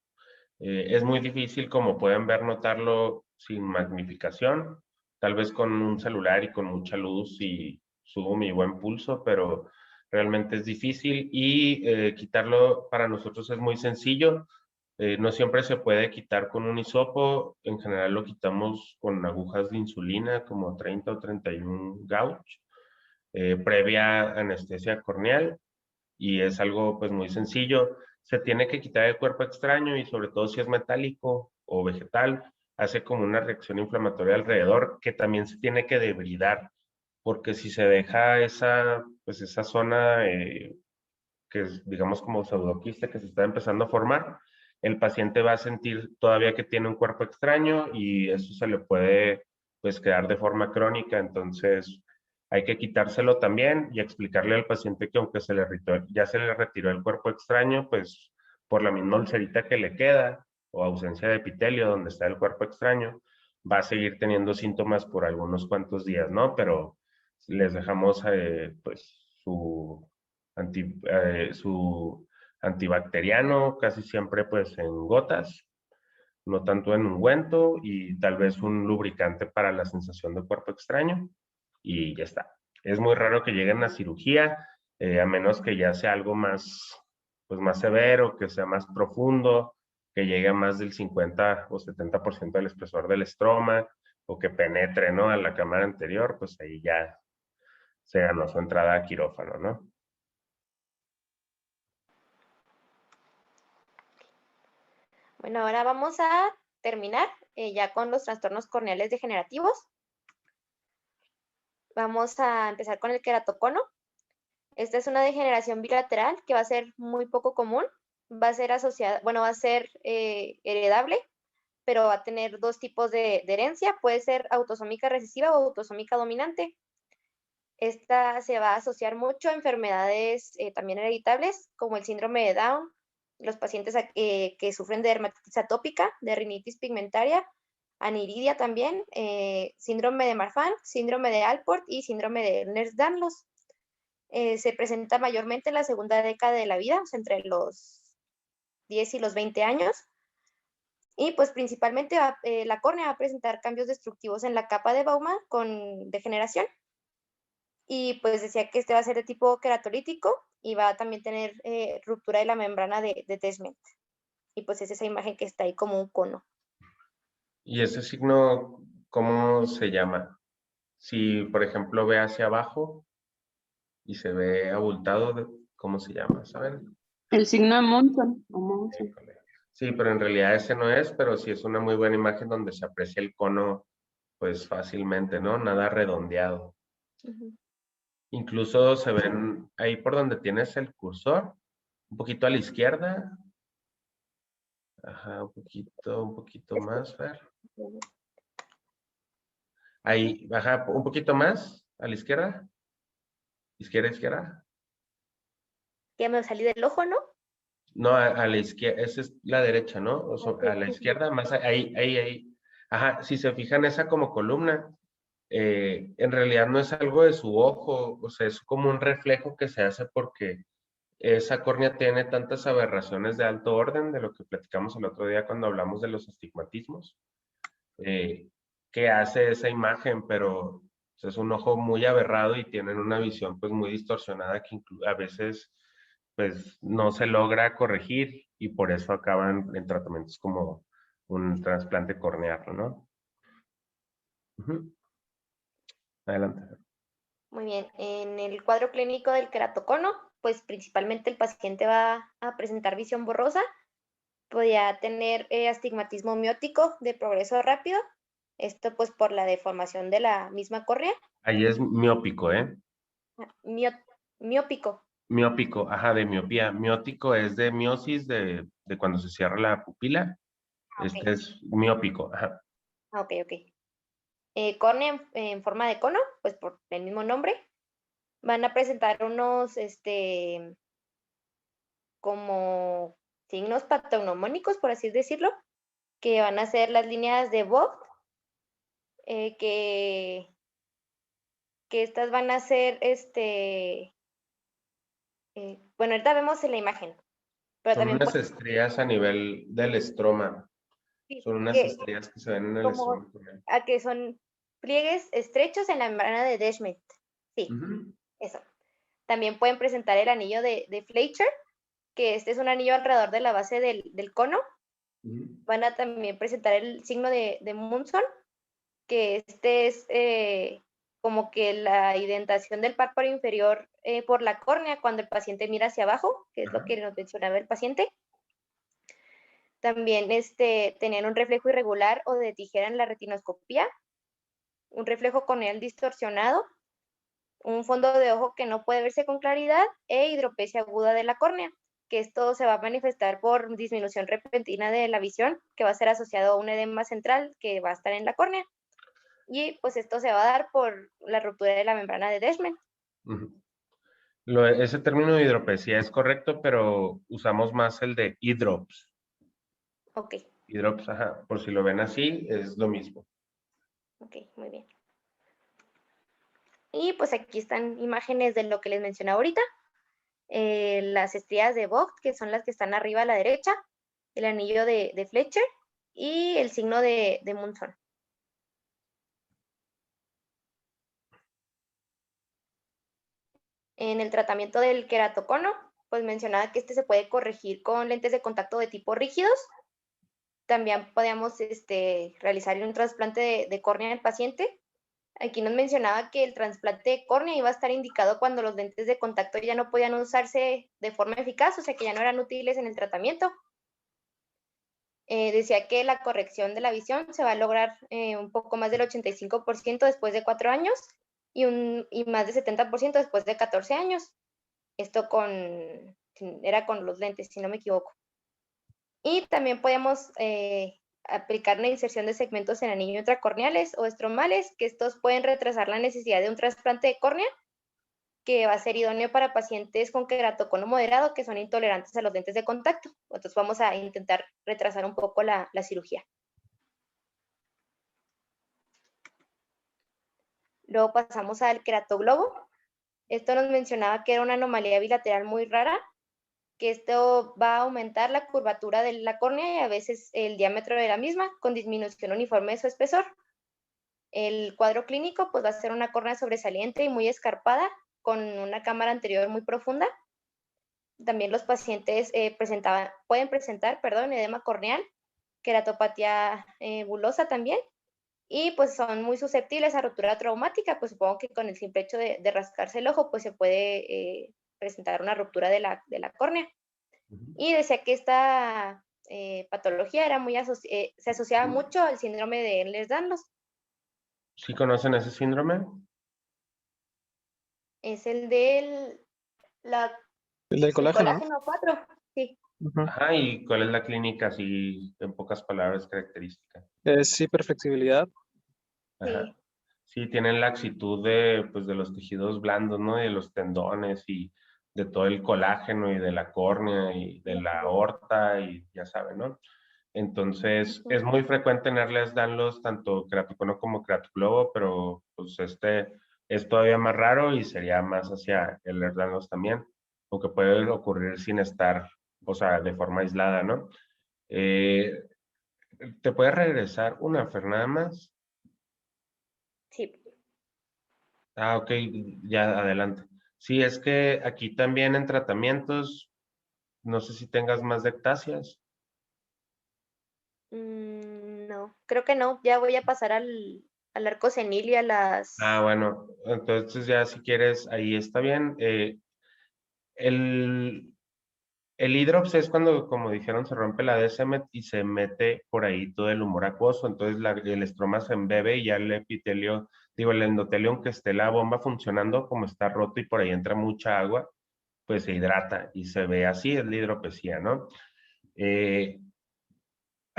E: Es muy difícil, como pueden ver, notarlo sin magnificación, tal vez con un celular y con mucha luz y subo mi buen pulso, pero realmente es difícil y quitarlo para nosotros es muy sencillo. No siempre se puede quitar con un hisopo, en general lo quitamos con agujas de insulina como 30 o 31 gauge, previa anestesia corneal y es algo pues muy sencillo. Se tiene que quitar el cuerpo extraño y sobre todo si es metálico o vegetal, hace como una reacción inflamatoria alrededor que también se tiene que debridar, porque si se deja esa, pues esa zona que es digamos como pseudoquiste que se está empezando a formar, el paciente va a sentir todavía que tiene un cuerpo extraño y eso se le puede pues quedar de forma crónica, entonces hay que quitárselo también y explicarle al paciente que aunque ya se le retiró el cuerpo extraño, pues por la misma ulcerita que le queda o ausencia de epitelio donde está el cuerpo extraño, va a seguir teniendo síntomas por algunos cuantos días, ¿no? Pero les dejamos pues su antibacteriano, casi siempre pues en gotas, no tanto en ungüento y tal vez un lubricante para la sensación de cuerpo extraño y ya está. Es muy raro que lleguen a cirugía, a menos que ya sea algo más, pues más severo, que sea más profundo, que llegue a más del 50 o 70% del espesor del estroma o que penetre, ¿no? A la cámara anterior, pues ahí ya se ganó su entrada a quirófano, ¿no?
A: Bueno, ahora vamos a terminar ya con los trastornos corneales degenerativos. Vamos a empezar con el queratocono. Esta es una degeneración bilateral que va a ser muy poco común. Va a ser asociada, bueno, va a ser heredable, pero va a tener dos tipos de herencia. Puede ser autosómica recesiva o autosómica dominante. Esta se va a asociar mucho a enfermedades también hereditables, como el síndrome de Down, los pacientes que sufren de dermatitis atópica, de rinitis pigmentaria, aniridia también, síndrome de Marfan, síndrome de Alport y síndrome de Ehlers-Danlos. Se presenta mayormente en la segunda década de la vida, o sea, entre los 10 y los 20 años. Y pues principalmente la córnea va a presentar cambios destructivos en la capa de Baumann con degeneración. Y pues decía que este va a ser de tipo queratolítico y va a también tener ruptura de la membrana de Descemet. Y pues es esa imagen que está ahí como un cono.
E: ¿Y ese signo cómo se llama? Si, por ejemplo, ve hacia abajo y se ve abultado, ¿cómo se llama? ¿Saben?
H: El signo de Monson. O Monson.
E: Sí, pero en realidad ese no es, pero sí es una muy buena imagen donde se aprecia el cono, pues fácilmente, ¿no? Nada redondeado. Incluso se ven ahí por donde tienes el cursor, un poquito a la izquierda. Ajá, un poquito más, Fer. Ahí, ajá, un poquito más a la izquierda. Izquierda.
A: Ya me salí del ojo, ¿no?
E: No, a la izquierda, esa es la derecha, ¿no? O sea,
A: Ok.
E: a la izquierda, más ahí. Ajá, si se fijan esa como columna, en realidad no es algo de su ojo, o sea, es como un reflejo que se hace porque esa córnea tiene tantas aberraciones de alto orden, de lo que platicamos el otro día cuando hablamos de los astigmatismos, que hace esa imagen, pero pues, es un ojo muy aberrado y tienen una visión pues muy distorsionada que a veces pues no se logra corregir y por eso acaban en tratamientos como un trasplante corneal, ¿no? Adelante.
A: Muy bien. En el cuadro clínico del queratocono, pues principalmente el paciente va a presentar visión borrosa, podría tener astigmatismo miótico de progreso rápido, esto pues por la deformación de la misma córnea.
E: Ahí es miópico, ¿eh?
A: Miópico.
E: Miópico, ajá, de miopía. Miótico es de miosis, de cuando se cierra la pupila. Este es miópico, ajá.
A: Ok. Córnea en forma de cono, pues por el mismo nombre. Van a presentar unos, como signos patognomónicos, por así decirlo, que van a ser las líneas de Vogt, que estas van a ser, bueno, ahorita vemos en la imagen, Pero
E: Son
A: también
E: unas estrías a nivel del estroma. Son unas
A: que-
E: estrías que se ven en el
A: como
E: estroma corneal.
A: a que son pliegues estrechos en la membrana de Descemet. Sí,
E: Ujú.
A: eso. También pueden presentar el anillo de Fleischer, que este es un anillo alrededor de la base del cono.
E: Ujú.
A: Van a también presentar el signo de Munson, que este es como que la indentación del párpado inferior por la córnea cuando el paciente mira hacia abajo, que es lo
E: Ajá.
A: que nos mencionaba el paciente. También tener un reflejo irregular o de tijera en la retinoscopía, un reflejo corneal distorsionado, un fondo de ojo que no puede verse con claridad e hidropesia aguda de la córnea, que esto se va a manifestar por disminución repentina de la visión, que va a ser asociado a un edema central que va a estar en la córnea. Y pues esto se va a dar por la ruptura de la membrana de Descemet.
E: Ujú. Ese término de hidropesia es correcto, pero usamos más el de hidrops.
A: Ok,
E: Hidrops, ajá, por si lo ven así, es lo mismo.
A: ok, muy bien. Y pues aquí están imágenes de lo que les mencioné ahorita. Las estrías de Vogt, que son las que están arriba a la derecha, el anillo de Fletcher y el signo de Munson. En el tratamiento del queratocono, pues mencionaba que este se puede corregir con lentes de contacto de tipo rígidos. También podíamos realizar un trasplante de córnea al paciente. Aquí nos mencionaba que el trasplante de córnea iba a estar indicado cuando los lentes de contacto ya no podían usarse de forma eficaz, o sea que ya no eran útiles en el tratamiento. Decía que la corrección de la visión se va a lograr un poco más del 85% después de 4 años y más del 70% después de 14 años. Esto era con los lentes, si no me equivoco. Y también podemos aplicar una inserción de segmentos en anillos intracorneales o estromales, que estos pueden retrasar la necesidad de un trasplante de córnea, que va a ser idóneo para pacientes con queratocono moderado que son intolerantes a los lentes de contacto. Entonces vamos a intentar retrasar un poco la cirugía. Luego pasamos al queratoglobo. Esto nos mencionaba que era una anomalía bilateral muy rara, que esto va a aumentar la curvatura de la córnea y a veces el diámetro de la misma con disminución uniforme de su espesor. El cuadro clínico pues va a ser una córnea sobresaliente y muy escarpada con una cámara anterior muy profunda. También los pacientes pueden presentar edema corneal, queratopatía bulosa también, y pues son muy susceptibles a rotura traumática, pues supongo que con el simple hecho de rascarse el ojo pues se puede presentar una ruptura de la córnea. Y decía que esta patología era se asociaba mucho al síndrome de Ehlers-Danlos.
E: ¿Sí conocen ese síndrome?
A: Es el del
G: El del colágeno, ¿no?
A: colágeno 4. Sí.
G: Ujú.
E: Ajá, ¿y cuál es la clínica, así, en pocas palabras, característica?
G: Es hiperflexibilidad.
E: Ajá.
A: Sí.
E: Sí, tienen laxitud de, pues, de los tejidos blandos, ¿no? De los tendones y de todo el colágeno y de la córnea y de la aorta y ya saben, ¿no? Entonces, es muy frecuente tenerles danlos tanto queratocono como queratoglobo, pero pues es todavía más raro y sería más hacia el Ehlers-Danlos también, aunque puede ocurrir sin estar, o sea, de forma aislada, ¿no? ¿Te puedes regresar una, Fer, nada más?
A: Sí.
E: Ah, ok, ya adelante. Sí, es que aquí también en tratamientos, no sé si tengas más de ectasias.
A: No, creo que no. Ya voy a pasar al arco senil y a las...
E: Ah, bueno, entonces ya si quieres, ahí está bien. El, el hidrops es cuando, como dijeron, se rompe la Descemet y se mete por ahí todo el humor acuoso. Entonces el estroma se embebe y ya el epitelio, digo, el endotelio, aunque esté la bomba funcionando, como está roto y por ahí entra mucha agua, pues se hidrata y se ve así, es la hidropesía, ¿no?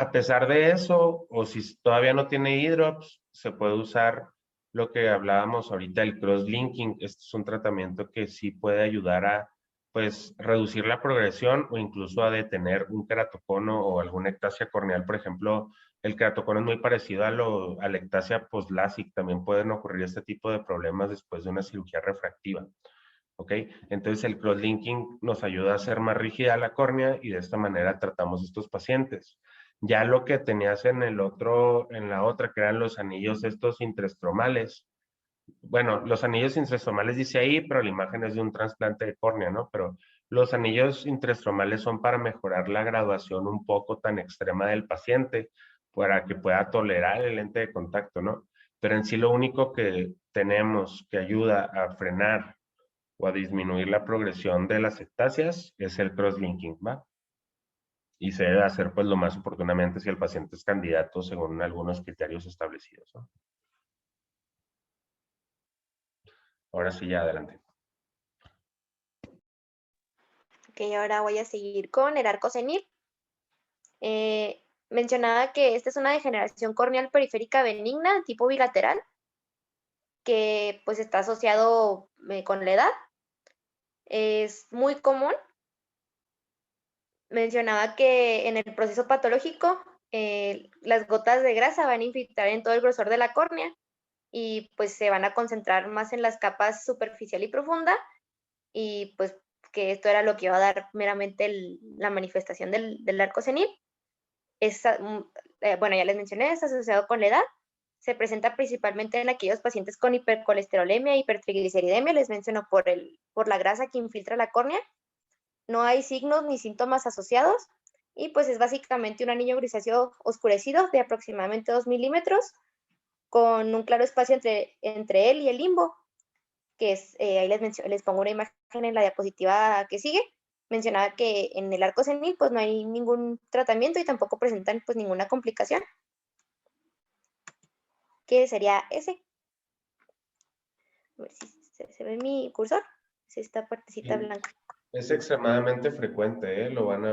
E: A pesar de eso, o si todavía no tiene hidrops, se puede usar lo que hablábamos ahorita, el cross-linking. Este es un tratamiento que sí puede ayudar a, pues, reducir la progresión o incluso a detener un queratocono o alguna ectasia corneal. Por ejemplo, el queratocono es muy parecido a la ectasia post-LASIK. También pueden ocurrir este tipo de problemas después de una cirugía refractiva. ¿ok? Entonces el crosslinking nos ayuda a hacer más rígida la córnea y de esta manera tratamos estos pacientes. Ya lo que tenías en la otra, que eran los anillos estos intraestromales. Bueno, los anillos intraestromales dice ahí, pero la imagen es de un trasplante de córnea, ¿no? Pero los anillos intraestromales son para mejorar la graduación un poco tan extrema del paciente, para que pueda tolerar el lente de contacto, ¿no? Pero en sí lo único que tenemos que ayuda a frenar o a disminuir la progresión de las ectasias es el crosslinking, ¿va? Y se debe hacer pues lo más oportunamente si el paciente es candidato según algunos criterios establecidos, ¿no? Ahora sí, ya adelante.
A: Ok, ahora voy a seguir con el arco senil. Mencionaba que esta es una degeneración corneal periférica benigna tipo bilateral que pues está asociado con la edad. Es muy común. Mencionaba que en el proceso patológico las gotas de grasa van a infiltrar en todo el grosor de la córnea y pues se van a concentrar más en las capas superficial y profunda y pues que esto era lo que iba a dar meramente la manifestación del arco senil. Bueno, ya les mencioné, es asociado con la edad. Se presenta principalmente en aquellos pacientes con hipercolesterolemia, hipertrigliceridemia, les menciono por la grasa que infiltra la córnea. No hay signos ni síntomas asociados y pues es básicamente un anillo grisáceo oscurecido de aproximadamente 2 milímetros con un claro espacio entre él y el limbo, que es, ahí les pongo una imagen en la diapositiva que sigue. Mencionaba que en el arco senil pues no hay ningún tratamiento y tampoco presentan pues ninguna complicación. ¿Qué sería ese? A ver si se ve mi cursor. Es esta partecita blanca.
E: Es extremadamente frecuente, ¿eh?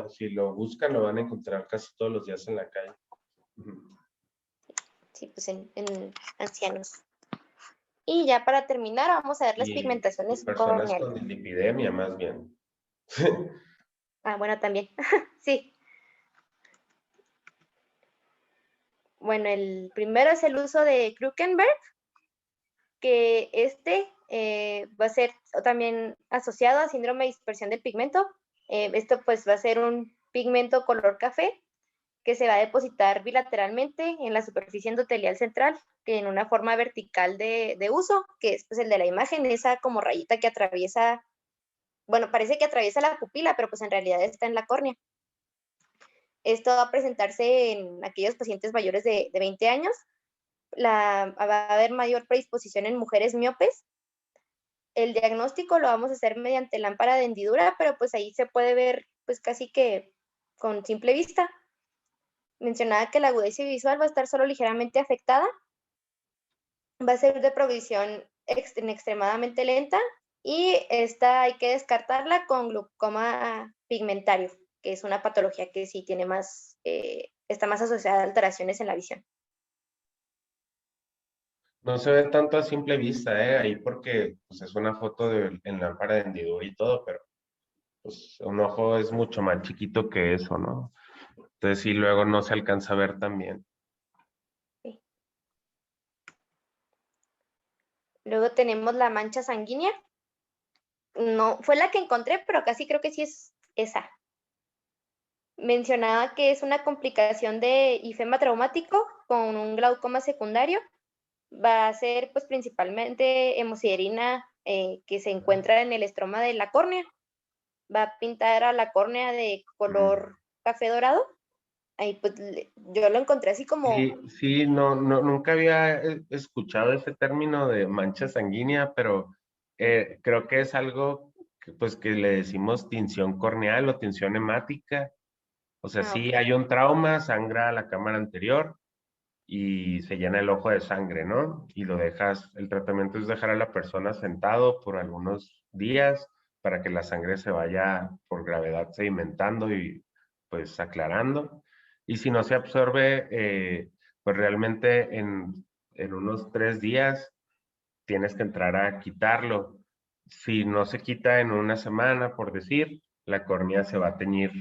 E: Si lo buscan, lo van a encontrar casi todos los días en la calle.
A: Sí, pues en ancianos. Y ya para terminar, vamos a ver las pigmentaciones
E: personas
A: corneales.
E: con dislipidemia, más bien.
A: Ah, bueno, también. Sí. Bueno, el primero es el uso de Krukenberg, que va a ser también asociado a síndrome de dispersión del pigmento. Esto pues va a ser un pigmento color café que se va a depositar bilateralmente en la superficie endotelial central, que en una forma vertical de uso, que es pues el de la imagen, esa como rayita que atraviesa, bueno, parece que atraviesa la pupila, pero pues en realidad está en la córnea. Esto va a presentarse en aquellos pacientes mayores de 20 años. Va a haber mayor predisposición en mujeres miopes. El diagnóstico lo vamos a hacer mediante lámpara de hendidura, pero pues ahí se puede ver pues casi que con simple vista. Mencionaba que la agudeza visual va a estar solo ligeramente afectada. Va a ser de progresión extremadamente lenta y esta hay que descartarla con glaucoma pigmentario, que es una patología que sí tiene más, está más asociada a alteraciones en la visión.
E: No se ve tanto a simple vista, ahí porque pues, es una foto en lámpara de hendidura y todo, pero pues un ojo es mucho más chiquito que eso, ¿no? Entonces sí, luego no se alcanza a ver tan bien.
A: Sí. Luego tenemos la mancha sanguínea. No, fue la que encontré, pero casi creo que sí es esa. Mencionaba que es una complicación de ifema traumático con un glaucoma secundario. Va a ser pues principalmente hemosiderina que se encuentra en el estroma de la córnea. Va a pintar a la córnea de color café dorado. Ahí pues yo lo encontré así como...
E: Sí, nunca había escuchado ese término de mancha sanguínea, pero creo que es algo que le decimos tinción corneal o tinción hemática. O sea, sí
A: ok.
E: hay un trauma, sangra la cámara anterior y se llena el ojo de sangre, ¿no? Y el tratamiento es dejar a la persona sentado por algunos días para que la sangre se vaya por gravedad sedimentando y pues aclarando. Y si no se absorbe, pues realmente en unos 3 días tienes que entrar a quitarlo. Si no se quita en una semana, por decir, la córnea se va a teñir,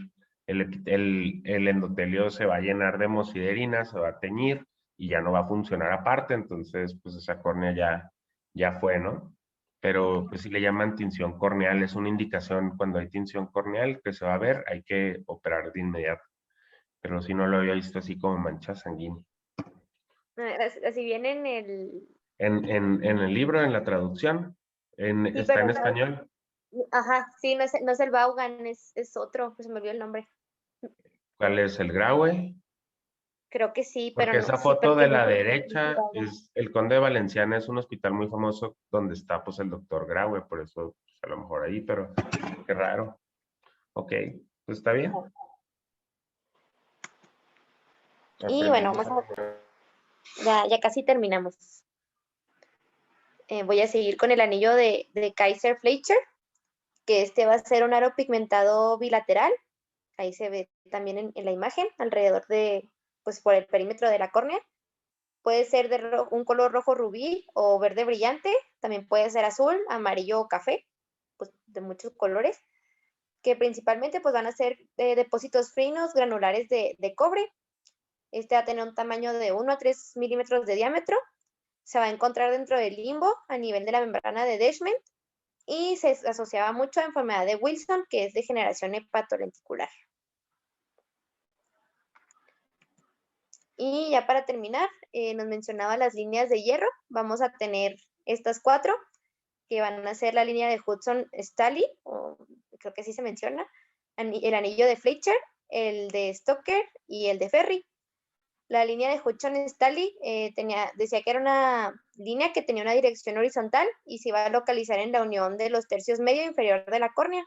E: el endotelio se va a llenar de hemosiderina, se va a teñir y ya no va a funcionar aparte, entonces pues esa córnea ya fue, ¿no? pero pues si le llaman tinción corneal, es una indicación cuando hay tinción corneal que se va a ver, hay que operar de inmediato. Pero si no lo había visto así como mancha sanguínea.
A: Así viene en el...
E: En el libro, en la traducción,
A: Sí,
E: está en
A: pero
E: español.
A: ajá, sí, no es el Vaughan, es otro, pues se me olvidó el nombre.
E: ¿Cuál es el Graue?
A: Creo que sí, pero
E: Porque esa
A: sí
E: foto de la
A: pertenece al
E: derecha
A: Vaughan.
E: es el Conde de Valenciana, es un hospital muy famoso donde está pues el doctor Graue, por eso pues, a lo mejor ahí, pero qué raro. Ok, pues está bien.
A: Y bueno, ya casi terminamos. Voy a seguir con el anillo de Kaiser Fleischer, que este va a ser un aro pigmentado bilateral. Ahí se ve también en la imagen, alrededor de, pues por el perímetro de la córnea. Puede ser de un color rojo rubí o verde brillante, también puede ser azul, amarillo o café, pues de muchos colores, que principalmente pues van a ser depósitos finos granulares de cobre. Este va a tener un tamaño de 1 a 3 milímetros de diámetro. Se va a encontrar dentro del limbo a nivel de la membrana de Deschment y se asociaba mucho a enfermedad de Wilson, que es degeneración hepatolenticular. Y ya para terminar, nos mencionaba las líneas de hierro. Vamos a tener estas 4, que van a ser la línea de Hudson-Stahli, o creo que así se menciona, el anillo de Fleischer, el de Stoker y el de Ferry. La línea de Hudson-Stahli decía que era una línea que tenía una dirección horizontal y se iba a localizar en la unión de los tercios medio e inferior de la córnea.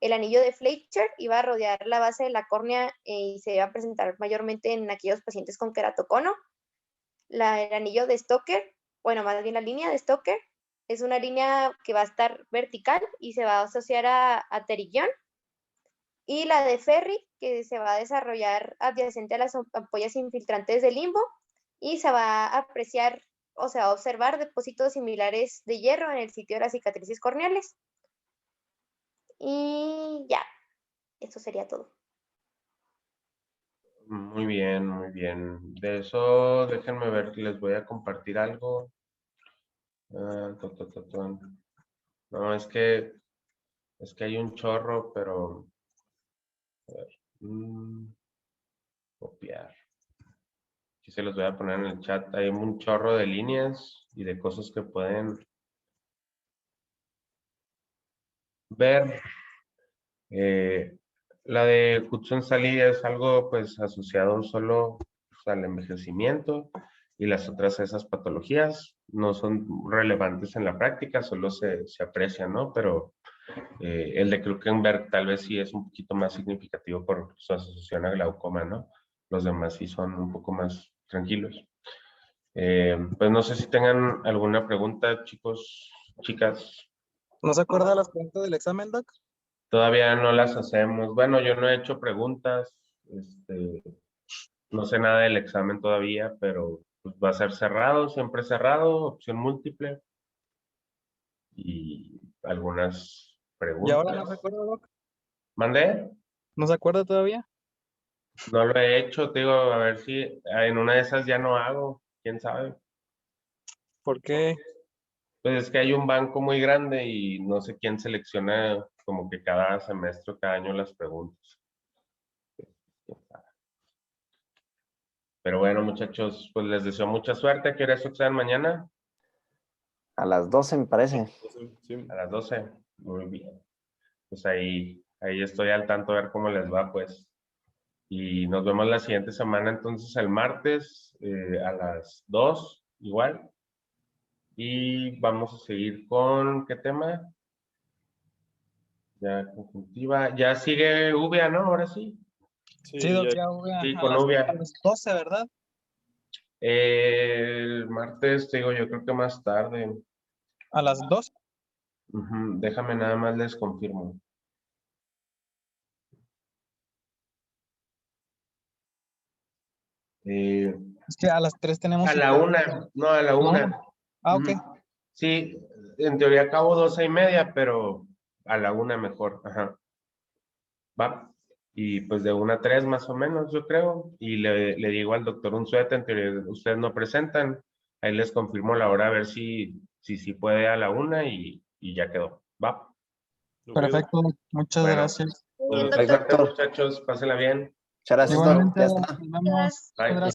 A: El anillo de Fleischer iba a rodear la base de la córnea y se iba a presentar mayormente en aquellos pacientes con queratocono. El anillo de Stoker, bueno, más bien la línea de Stoker, es una línea que va a estar vertical y se va a asociar a pterigión. Y la de Ferry, que se va a desarrollar adyacente a las ampollas infiltrantes del limbo y se va a apreciar o se va a observar depósitos similares de hierro en el sitio de las cicatrices corneales. Y ya, eso sería todo.
E: Muy bien, muy bien. De eso, déjenme ver, les voy a compartir algo. No, es que hay un chorro, pero a ver, copiar. Aquí se los voy a poner en el chat. Hay un chorro de líneas y de cosas que pueden ver. La de Hudson-Stahli es algo pues asociado solo pues, al envejecimiento y las otras esas patologías no son relevantes en la práctica, solo se aprecian, ¿no? Pero el de Krukenberg tal vez sí es un poquito más significativo por su asociación a glaucoma, ¿no? Los demás sí son un poco más tranquilos. Pues no sé si tengan alguna pregunta, chicos, chicas.
I: ¿No se acuerda las preguntas del examen, Doc?
E: Todavía no las hacemos. Bueno, yo no he hecho preguntas. No sé nada del examen todavía, pero pues, va a ser cerrado, siempre cerrado, opción múltiple. Y algunas preguntas.
I: ¿Y ahora no se acuerda, Doc?
E: ¿Mandé?
I: ¿No se acuerda todavía?
E: No lo he hecho, te digo, a ver si en una de esas ya no hago, quién sabe.
I: ¿Por qué?
E: Pues es que hay un banco muy grande y no sé quién selecciona como que cada semestre, cada año las preguntas. Pero bueno, muchachos, pues les deseo mucha suerte. ¿A qué hora es su examen mañana?
D: A las 12 me parece.
C: Sí.
E: A las 12. Muy bien. Pues ahí estoy al tanto a ver cómo les va, pues. Y nos vemos la siguiente semana, entonces el martes a las 2, igual. Y vamos a seguir con, ¿qué tema? Ya conjuntiva. Ya sigue Uvia, ¿no? Ahora sí.
I: Sí, Doc, ya voy
E: Sí,
I: a
E: con
I: las
E: Uvia.
I: 12, ¿verdad?
E: El martes, te digo, yo creo que más tarde.
I: A las 2.
E: Déjame nada más les confirmo.
I: Es que a las 3 tenemos...
E: A la 1, no, a la 1.
I: Ah, ok.
E: Sí, en teoría acabo 12:30, pero a la 1 mejor. Ajá. Va. Y pues de 1 a 3 más o menos, yo creo. Y le digo al doctor Unzueta, en teoría ustedes no presentan. Ahí les confirmo la hora a ver si puede a la 1 y ya quedó. Va.
C: Ok,
I: Perfecto, muchas
E: Bueno.
I: gracias.
E: Pues,
A: Doctor.
E: ahí suerte, muchachos. Pásenla bien.
D: Muchas gracias, doctor.
I: Igualmente,
D: Ya está.
I: nos vemos.
E: Bye.
I: Gracias.